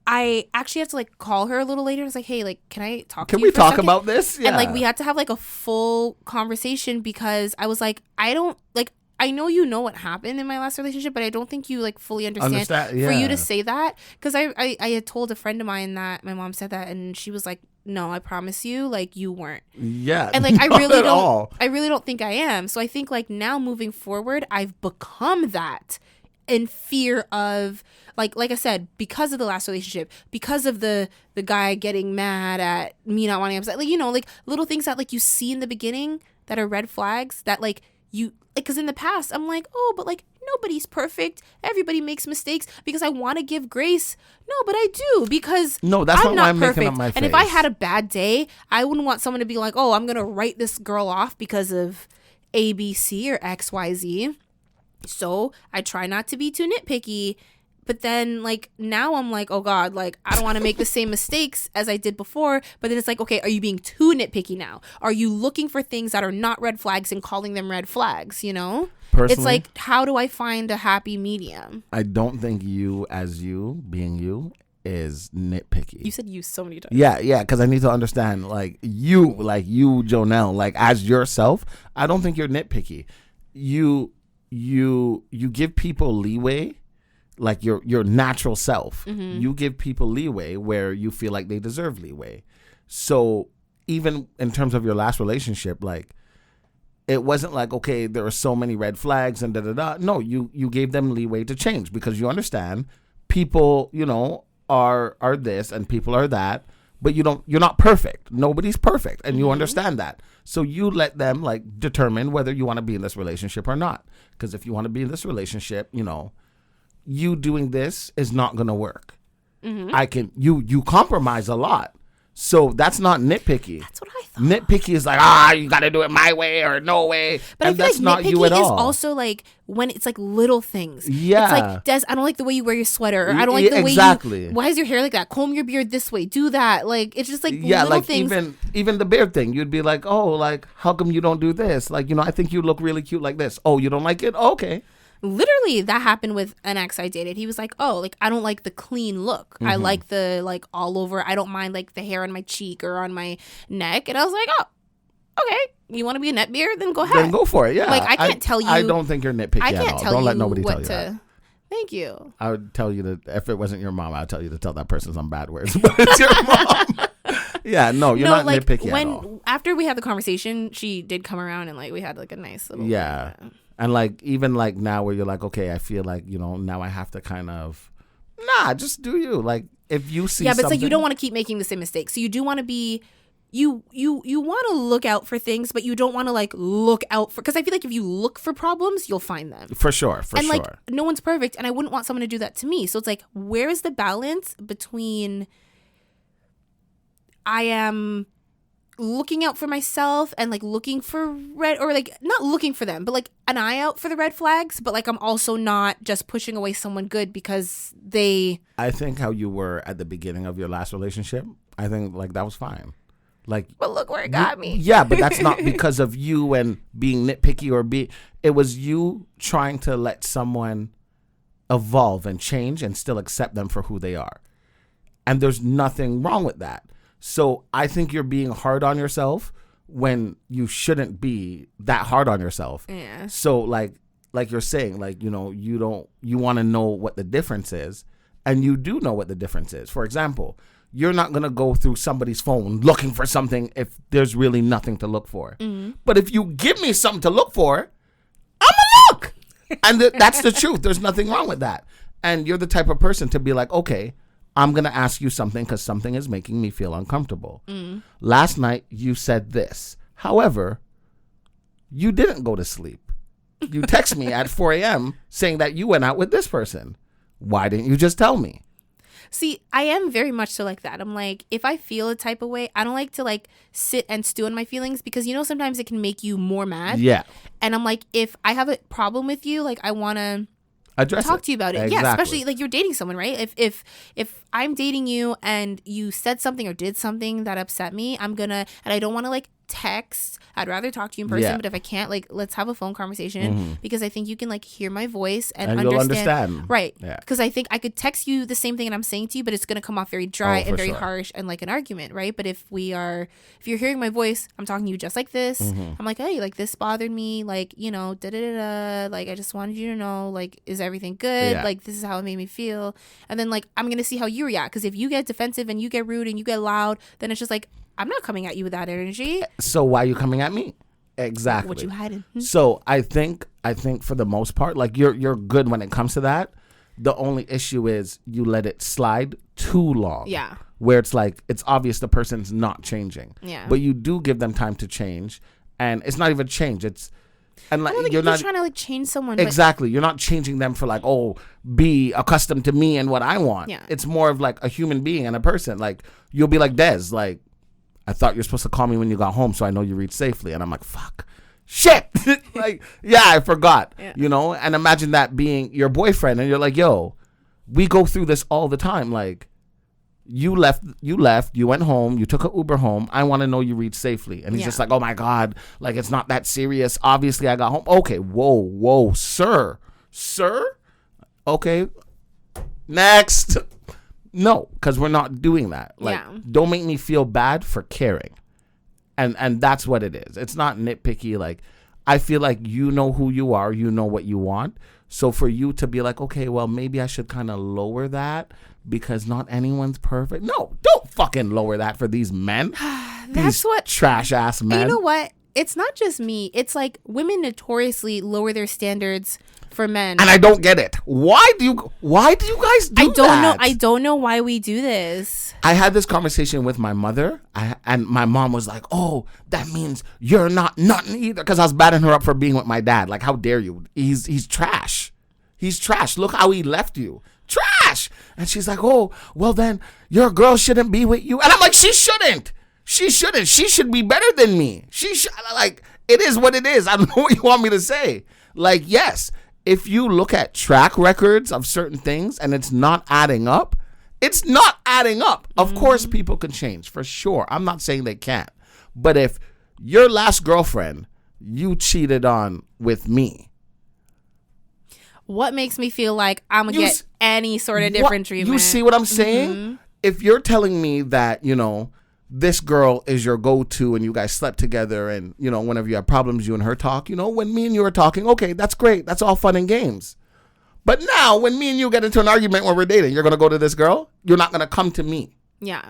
I actually had to, like, call her a little later. I was like, hey, like, can I talk to you Can we for a talk second? about this? Yeah. And, like, we had to have, like, a full conversation because I was like, I don't, like, I know you know what happened in my last relationship, but I don't think you, like, fully understand yeah. for you to say that. Because I had told a friend of mine that my mom said that, and she was like, no, I promise you, like, you weren't. Yeah. And, like, I really don't think I am. So I think, like, now moving forward, I've become that in fear of, like I said, because of the last relationship, because of the guy getting mad at me not wanting to have sex, like, like, little things that, like, you see in the beginning that are red flags that, like, you, like, because in the past, I'm like, oh, but, like, nobody's perfect. Everybody makes mistakes because I want to give grace. No, but I do because I'm not perfect. And if I had a bad day, I wouldn't want someone to be like, oh, I'm going to write this girl off because of A, B, C or X, Y, Z. So I try not to be too nitpicky. But then, like, now I'm like, oh, God, like, I don't want to make the same mistakes as I did before. But then it's like, okay, are you being too nitpicky now? Are you looking for things that are not red flags and calling them red flags, Personally, it's like, how do I find a happy medium? I don't think you, as you, being you, is nitpicky. You said you so many times. Yeah, because I need to understand, like, you, Jonel, like, as yourself, I don't think you're nitpicky. You give people leeway. Like your natural self, you give people leeway where you feel like they deserve leeway. So even in terms of your last relationship, like, it wasn't like, okay, there are so many red flags and da-da-da. No, you gave them leeway to change because you understand people, are this and people are that, but you're not perfect. Nobody's perfect. And you understand that. So you let them, like, determine whether you want to be in this relationship or not. Because if you want to be in this relationship, you doing this is not going to work. You compromise a lot. So that's not nitpicky. That's what I thought. Nitpicky is like, you got to do it my way or no way. But and I feel that's like not you at nitpicky is all. also like when it's like little things. Yeah. It's like, Des, I don't like the way you wear your sweater. Or I don't like the way why is your hair like that? Comb your beard this way. Do that. Like, it's just like little like things. even the beard thing, you'd be like, oh, like, how come you don't do this? Like, I think you look really cute like this. Oh, you don't like it? Oh, okay. Literally, that happened with an ex I dated. He was like, oh, like, I don't like the clean look. I like the, like, all over. I don't mind, like, the hair on my cheek or on my neck. And I was like, oh, okay. You want to be a netbeard? Then go ahead. Then go for it, yeah. Like, I can't tell you. I don't think you're nitpicky I can't at all. tell Don't you let nobody tell you to. that. Thank you. I would tell you that if it wasn't your mom, I'd tell you to tell that person some bad words. But it's your mom. Yeah, no, you're not nitpicky at all. After we had the conversation, she did come around and, like, we had, like, a nice little... Yeah. And like even like now where you're like, okay, I feel like, you know, now I have to kind of just do you. Like if you see but it's like you something- don't want to keep making the same mistake. So you do want to be you want to look out for things, but you don't want to like look out for, because I feel like if you look for problems, you'll find them. For sure. And like no one's perfect, and I wouldn't want someone to do that to me. So it's like, where is the balance between I am looking out for myself and like looking for red, or like not looking for them, but like an eye out for the red flags, but like I'm also not just pushing away someone good because they. I think how you were at the beginning of your last relationship, I think like that was fine. Like, But look where it got me. Yeah, but that's not because of you and being nitpicky it was you trying to let someone evolve and change and still accept them for who they are. And there's nothing wrong with that. So I think you're being hard on yourself when you shouldn't be that hard on yourself. Yeah. So like you're saying, like, you know, you want to know what the difference is, and you do know what the difference is. For example, you're not going to go through somebody's phone looking for something if there's really nothing to look for. Mm-hmm. But if you give me something to look for, I'm going to look. And that's the truth. There's nothing wrong with that. And you're the type of person to be like, okay, I'm going to ask you something because something is making me feel uncomfortable. Mm. Last night, you said this. However, you didn't go to sleep. You text me at 4 a.m. saying that you went out with this person. Why didn't you just tell me? See, I am very much so like that. I'm like, if I feel a type of way, I don't like to like sit and stew in my feelings, because, you know, sometimes it can make you more mad. Yeah. And I'm like, if I have a problem with you, like I want to talk to you about it. Exactly. Yeah, especially like you're dating someone, right? If I'm dating you and you said something or did something that upset me, and I don't want to like text. I'd rather talk to you in person. Yeah. But if I can't, like, let's have a phone conversation, because I think you can like hear my voice and you'll understand. Right. Yeah. Because I think I could text you the same thing that I'm saying to you, but it's going to come off very dry and very harsh and like an argument, right? But if you're hearing my voice, I'm talking to you just like this. I'm like, hey, like this bothered me, like, you know, like I just wanted you to know, like, is everything good? Yeah. Like, this is how it made me feel. And then like I'm going to see how you react, because if you get defensive and you get rude and you get loud, then it's just like, I'm not coming at you with that energy. So why are you coming at me? Exactly. What you hiding? So I think for the most part, like you're good when it comes to that. The only issue is you let it slide too long. Yeah. Where it's like, it's obvious the person's not changing. Yeah. But you do give them time to change, and it's not even change. And like, I don't think you're not trying to like change someone. Exactly. You're not changing them for like, oh, be accustomed to me and what I want. Yeah. It's more of like a human being and a person. Like, you'll be like, Des, like, I thought you were supposed to call me when you got home so I know you reached safely. And I'm like, fuck. Shit. Like, yeah, I forgot. Yeah. You know? And imagine that being your boyfriend and you're like, yo, we go through this all the time. Like, you left, you went home, you took an Uber home. I want to know you reached safely. And he's just like, oh my God, like, it's not that serious. Obviously, I got home. Okay, whoa, sir. Okay, next. No, because we're not doing that. Like, don't make me feel bad for caring. And that's what it is. It's not nitpicky. Like, I feel like you know who you are. You know what you want. So for you to be like, okay, well, maybe I should kind of lower that because not anyone's perfect. No, don't fucking lower that for these men. That's what trash ass men. You know what? It's not just me. It's like women notoriously lower their standards for men. And I don't get it. Why do you guys do that? I don't know why we do this. I had this conversation with my mother, and my mom was like, oh, that means you're not nothing either. Because I was batting her up for being with my dad. Like, how dare you? He's trash. He's trash. Look how he left you. Trash. And she's like, oh, well then your girl shouldn't be with you. And I'm like, she shouldn't. She should be better than me. Like, it is what it is. I don't know what you want me to say. Like, yes, if you look at track records of certain things and it's not adding up, it's not adding up. Of course, people can change, for sure. I'm not saying they can't. But if your last girlfriend, you cheated on with me. What makes me feel like I'm going to get any sort of different treatment? You see what I'm saying? Mm-hmm. If you're telling me that, you know, this girl is your go-to and you guys slept together and, you know, whenever you have problems, you and her talk, you know, when me and you are talking, okay, that's great. That's all fun and games. But now when me and you get into an argument when we're dating, you're going to go to this girl? You're not going to come to me. Yeah.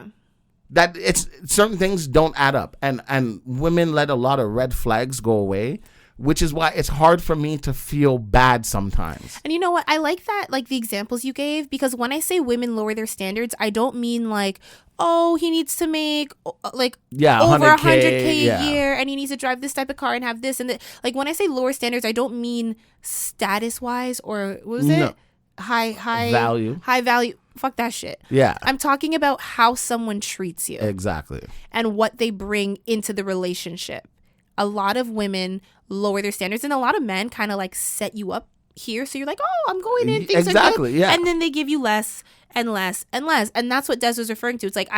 That it's certain things don't add up. And women let a lot of red flags go away which is why it's hard for me to feel bad sometimes. And you know what? I like that, like the examples you gave, because when I say women lower their standards, I don't mean like, oh, he needs to make like over 100K a year and he needs to drive this type of car and have this and that. Like when I say lower standards, I don't mean status wise or what was it? High value. Fuck that shit. Yeah. I'm talking about how someone treats you. Exactly. And what they bring into the relationship. A lot of women lower their standards and a lot of men kind of like set you up here. So you're like, oh, I'm going in. Things are good. Yeah. And then they give you less and less and less. And that's what Des was referring to. It's like,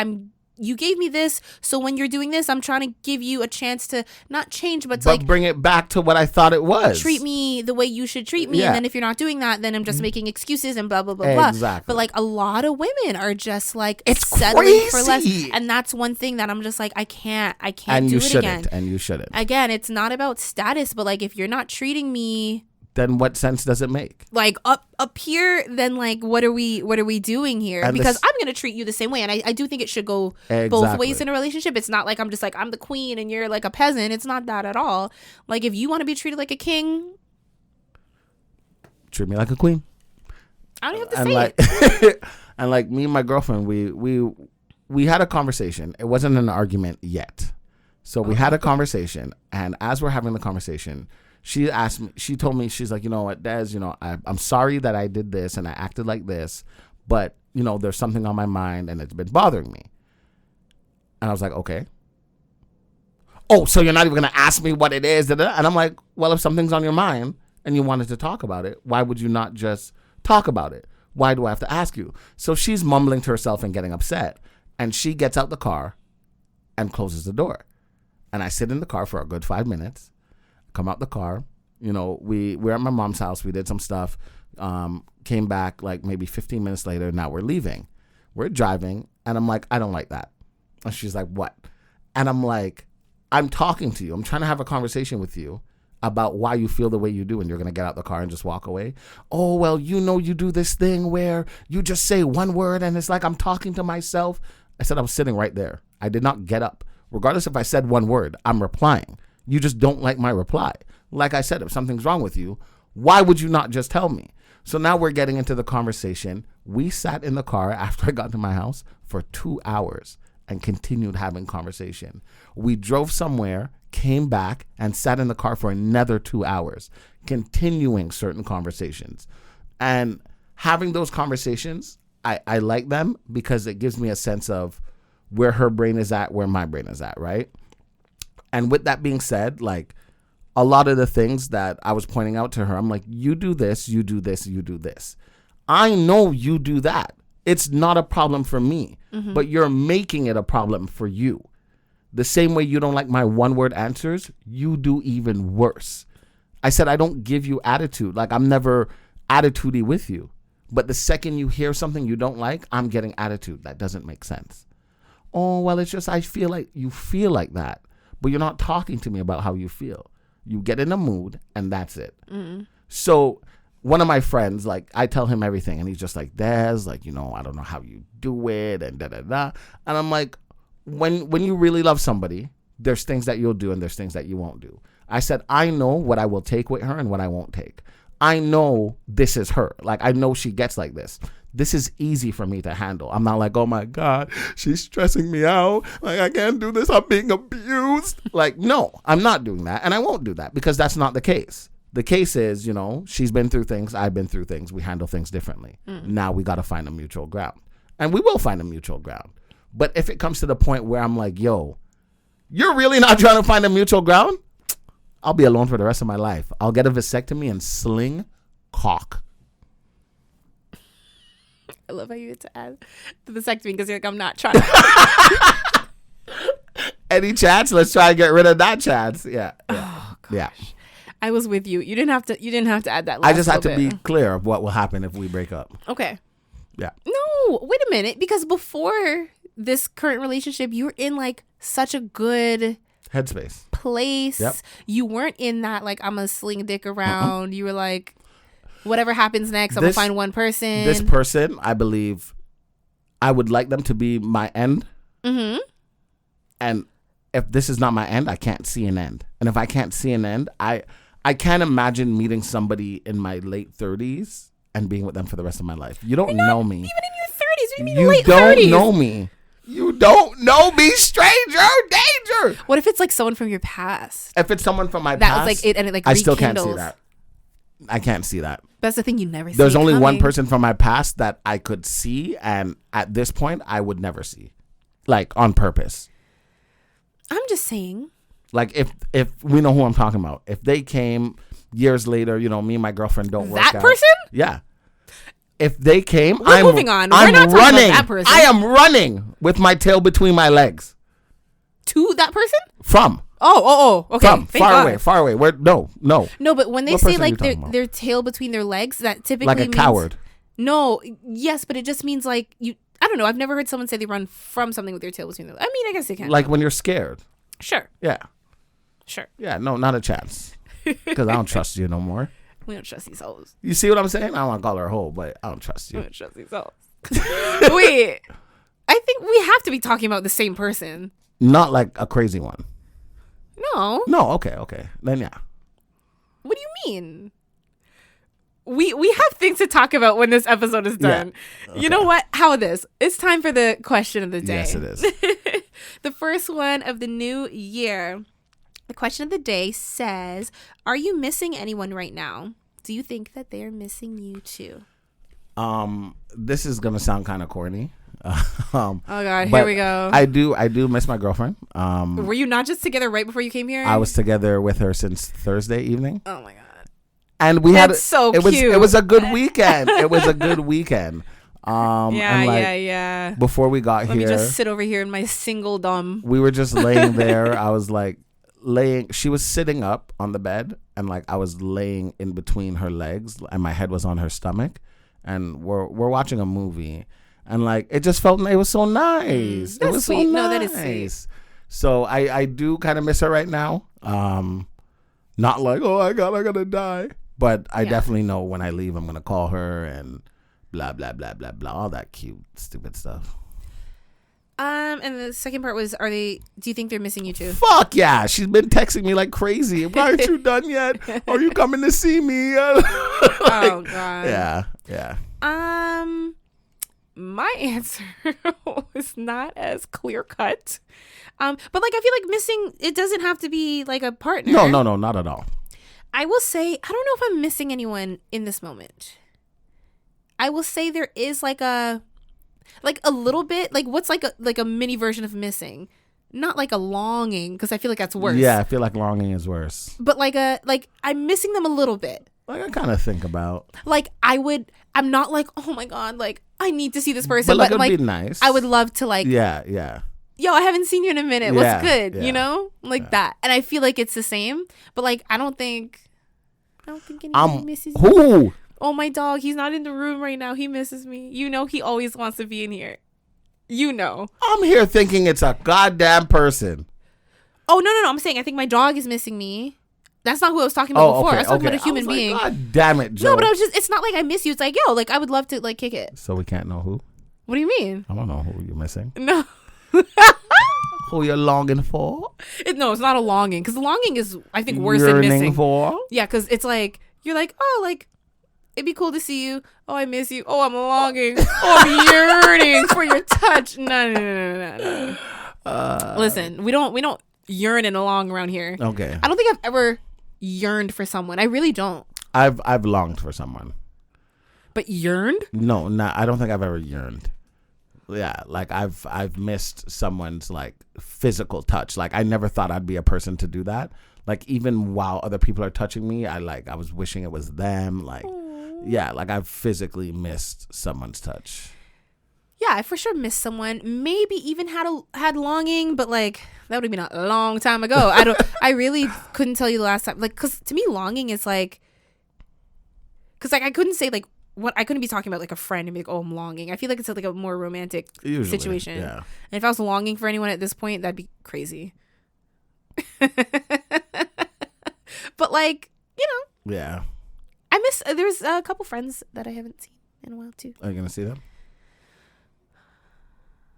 you gave me this, so when you're doing this, I'm trying to give you a chance to not change, but like bring it back to what I thought it was. Treat me the way you should treat me, and then if you're not doing that, then I'm just making excuses and blah blah blah blah. Exactly. But like a lot of women are just like it's settling for less, and that's one thing that I'm just like I can't and do you it shouldn't, again. And you shouldn't. Again, it's not about status, but like if you're not treating me. Then what sense does it make? Like up here, then like what are we doing here? And because I'm gonna treat you the same way, and I do think it should go both ways in a relationship. It's not like I'm just like I'm the queen and you're like a peasant. It's not that at all. Like if you want to be treated like a king, treat me like a queen. I don't have to say it. And like me and my girlfriend, we had a conversation. It wasn't an argument yet, so we had a conversation, and as we're having the conversation. She asked me, she told me, she's like, you know what, Des, you know, I'm sorry that I did this and I acted like this, but, you know, there's something on my mind and it's been bothering me. And I was like, okay. Oh, so you're not even going to ask me what it is? And I'm like, well, if something's on your mind and you wanted to talk about it, why would you not just talk about it? Why do I have to ask you? So she's mumbling to herself and getting upset. And she gets out the car and closes the door. And I sit in the car for a good 5 minutes. Come out the car, you know, we're at my mom's house. We did some stuff, came back like maybe 15 minutes later. Now we're leaving. We're driving. And I'm like, I don't like that. And she's like, what? And I'm like, I'm talking to you. I'm trying to have a conversation with you about why you feel the way you do. And you're going to get out the car and just walk away. Oh, well, you know, you do this thing where you just say one word and it's like I'm talking to myself. I said I was sitting right there. I did not get up. Regardless if I said one word, I'm replying. You just don't like my reply. Like I said, if something's wrong with you, why would you not just tell me? So now we're getting into the conversation. We sat in the car after I got to my house for 2 hours and continued having conversation. We drove somewhere, came back, and sat in the car for another 2 hours, continuing certain conversations. And having those conversations, I like them because it gives me a sense of where her brain is at, where my brain is at, right? And with that being said, like a lot of the things that I was pointing out to her, I'm like, you do this, you do this, you do this. I know you do that. It's not a problem for me, but you're making it a problem for you. The same way you don't like my one-word answers, you do even worse. I said, I don't give you attitude. Like I'm never attitudey with you. But the second you hear something you don't like, I'm getting attitude. That doesn't make sense. Oh, well, it's just I feel like you feel like that. But you're not talking to me about how you feel. You get in a mood, and that's it. So one of my friends, like, I tell him everything, and he's just like, Des, like, you know, I don't know how you do it, and da-da-da. And I'm like, when you really love somebody, there's things that you'll do, and there's things that you won't do. I said, I know what I will take with her and what I won't take. I know this is her. Like, I know she gets like this. This is easy for me to handle. I'm not like, oh my God, she's stressing me out. Like, I can't do this. I'm being abused. Like, no, I'm not doing that. And I won't do that because that's not the case. The case is, you know, she's been through things. I've been through things. We handle things differently. Now we got to find a mutual ground. And we will find a mutual ground. But if it comes to the point where I'm like, yo, you're really not trying to find a mutual ground? I'll be alone for the rest of my life. I'll get a vasectomy and sling cock. I love how you had to add the vasectomy because you're like, I'm not trying. Any chance? Let's try and get rid of that chance. Yeah. Oh, gosh. Yeah. I was with you. You didn't have to add that. I just had to be clear of what will happen if we break up. Okay. Yeah. No, wait a minute. Because before this current relationship, you were in like such a good headspace place. Yep. You weren't in that like I'm gonna sling dick around. You were like, whatever happens next, I'm gonna find one person. This person, I believe, I would like them to be my end. And if this is not my end, I can't see an end. And if I can't see an end, I can't imagine meeting somebody in my late 30s and being with them for the rest of my life. You don't know me. Even in your 30s. What do you mean You late don't 30s? know me. You don't know me, stranger. Danger. What if it's like someone from your past? If it's someone from my That past, was like it, and it like I still can't see rekindles. that. I can't see that. That's the thing, you never see. There's it only one coming. person from my past that I could see, and at this point, I would never see, like on purpose. I'm just saying. Like if we know who I'm talking about, if they came years later, you know, me and my girlfriend don't work out. That person? Yeah. If they came, We're moving on. We're I'm not talking about running. that person. I am running with my tail between my legs. To that person? From. Oh. Okay. From. Thank Far God. away. Far away. Where? No. No, but when they What say person are you like talking about? their tail between their legs, that typically Like a means, coward. No, yes, but it just means like you. I don't know. I've never heard someone say they run from something with their tail between their legs. I mean, I guess they can. Like when you're scared. Sure. Yeah. Yeah. No, not a chance. Because I don't trust you no more. We don't trust these hoes. You see what I'm saying? I don't want to call her a hoe, but I don't trust We you. don't trust these hoes. Wait, I think we have to be talking about the same person. Not like a crazy one. No. No. Okay. Then yeah. What do you mean? We have things to talk about when this episode is done. Yeah. Okay. You know what? How about this? It's time for the question of the day. Yes, it is. The first one of the new year. The question of the day says, are you missing anyone right now? Do you think that they're missing you too? This is gonna sound kind of corny. Oh God, but here we go. I do miss my girlfriend. Were you not just together right before you came here? I was together with her since Thursday evening, Oh my God. and we That's so it cute. was a good weekend. It was a good weekend. Yeah, and like, yeah. Before we got Let here, me just sit over here in my single dumb. we were just laying there. I was like she was sitting up on the bed, and like I was laying in between her legs, and my head was on her stomach, and we're watching a movie, and like it just felt it was so nice. That's it was sweet. so No, nice. that is sweet. So I do kind of miss her right now. Not like, oh my God, I'm gonna die, but I definitely know when I leave, I'm gonna call her and blah blah blah blah blah, all that cute stupid stuff. And the second part was, do you think they're missing you too? Fuck yeah. She's been texting me like crazy. Why aren't you done yet? Are you coming to see me? Oh God. Yeah. My answer was not as clear cut. But like I feel like missing, it doesn't have to be like a partner. No, not at all. I will say, I don't know if I'm missing anyone in this moment. I will say there is like a little bit, like what's like a mini version of missing, not like a longing, because I feel like that's worse. Yeah, I feel like longing is worse. But like I'm missing them a little bit. Like I kind of think about. Like I'm not like, oh my God, like I need to see this person. But like but it'd be nice. I would love to like, Yeah. yo, I haven't seen you in a minute. Yeah, What's good? yeah, You know, like that. And I feel like it's the same, but like I don't think anybody misses me. Who? Oh, my dog, he's not in the room right now. He misses me. You know, he always wants to be in here. You know. I'm here thinking it's a goddamn person. Oh, no. I'm saying I think my dog is missing me. That's not who I was talking about before. Okay, I was talking okay. about a human I was being. Like, God damn it, Joe. No, but it's not like I miss you. It's like, yo, like I would love to like kick it. So we can't know who? What do you mean? I don't know who you're missing. No. Who you're longing for? No, it's not a longing. Because the longing is, I think, worse than Yearning missing. for? Yeah, because it's like, you're like, oh, like, it'd be cool to see you. Oh, I miss you. Oh, I'm longing. Oh, I'm yearning for your touch. No. Listen, we don't yearn and along around here. Okay. I don't think I've ever yearned for someone. I really don't. I've longed for someone. But yearned? No, I don't think I've ever yearned. Yeah, like I've missed someone's like physical touch. Like I never thought I'd be a person to do that. Like even while other people are touching me, I was wishing it was them. Like yeah, like I've physically missed someone's touch. Yeah, I for sure missed someone. Maybe even had longing, but like that would have been a long time ago. I really couldn't tell you the last time. Like, cause to me, longing is like, cause like I couldn't say like what I couldn't be talking about like a friend and be like, oh, I'm longing. I feel like it's like a more romantic situation. Yeah. And if I was longing for anyone at this point, that'd be crazy. But like, you know, Yeah. There's a couple friends that I haven't seen in a while too. Are you gonna see them?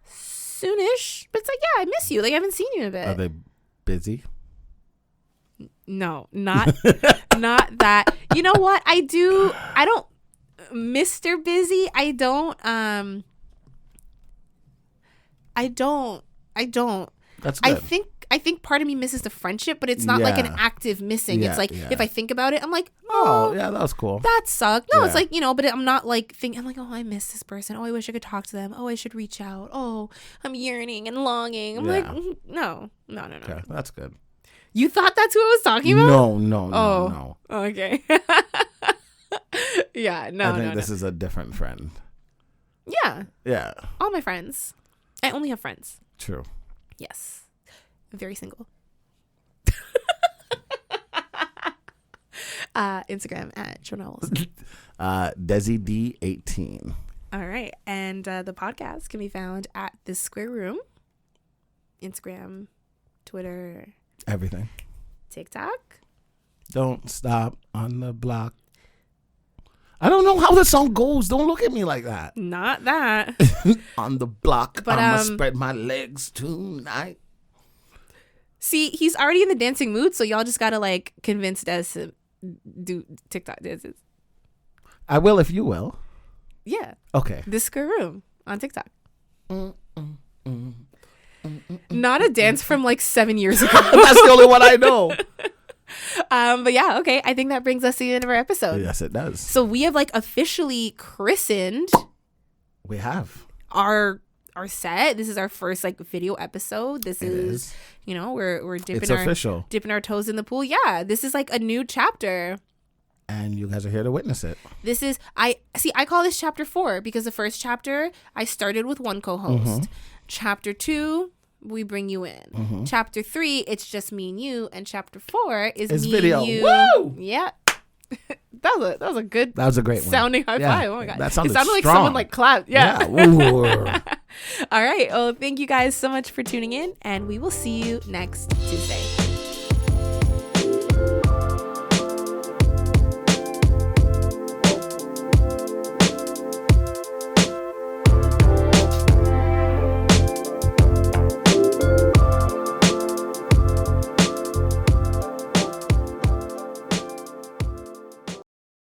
Soonish, but it's like, yeah, I miss you. Like I haven't seen you in a bit. Are they busy? No, not that. You know what? I don't, Mr. Busy. I don't. That's good. I think part of me misses the friendship, but it's not like an active missing. It's like if I think about it, I'm like, oh yeah, that was cool. That sucked. No, it's like, but I'm not like thinking. I'm like, oh, I miss this person. Oh, I wish I could talk to them. Oh, I should reach out. Oh, I'm yearning and longing. I'm like, no. Okay, that's good. You thought that's who I was talking about? No. Okay. Yeah, no. I think this is a different friend. Yeah. Yeah. All my friends. I only have friends. True. Yes. Very single. Instagram at Jonel. Desi D18. All right. And the podcast can be found at The Square Room. Instagram, Twitter. Everything. TikTok. Don't stop on the block. I don't know how the song goes. Don't look at me like that. Not that. On the block. But, I'ma spread my legs tonight. See, he's already in the dancing mood, so y'all just gotta like convince Des to do TikTok dances. I will if you will. Yeah. Okay. The Square Room on TikTok. Not a dance from like 7 years ago. That's the only one I know. But yeah, okay. I think that brings us to the end of our episode. Yes, it does. So we have like officially christened. We have our set. This is our first like video episode. This is we're dipping our toes in the pool. Yeah, this is like a new chapter. And you guys are here to witness it. This is I call this chapter 4 because the first chapter I started with one co-host. Chapter 2, we bring you in. Chapter 3, it's just me and you, and chapter 4 is me video. and you. Woo! Yeah. That was a good. That was a great sounding high five. Oh my god, that sounded it sounded strong. like someone like clapped. Yeah. Yeah. All right. Well, thank you guys so much for tuning in, and we will see you next Tuesday.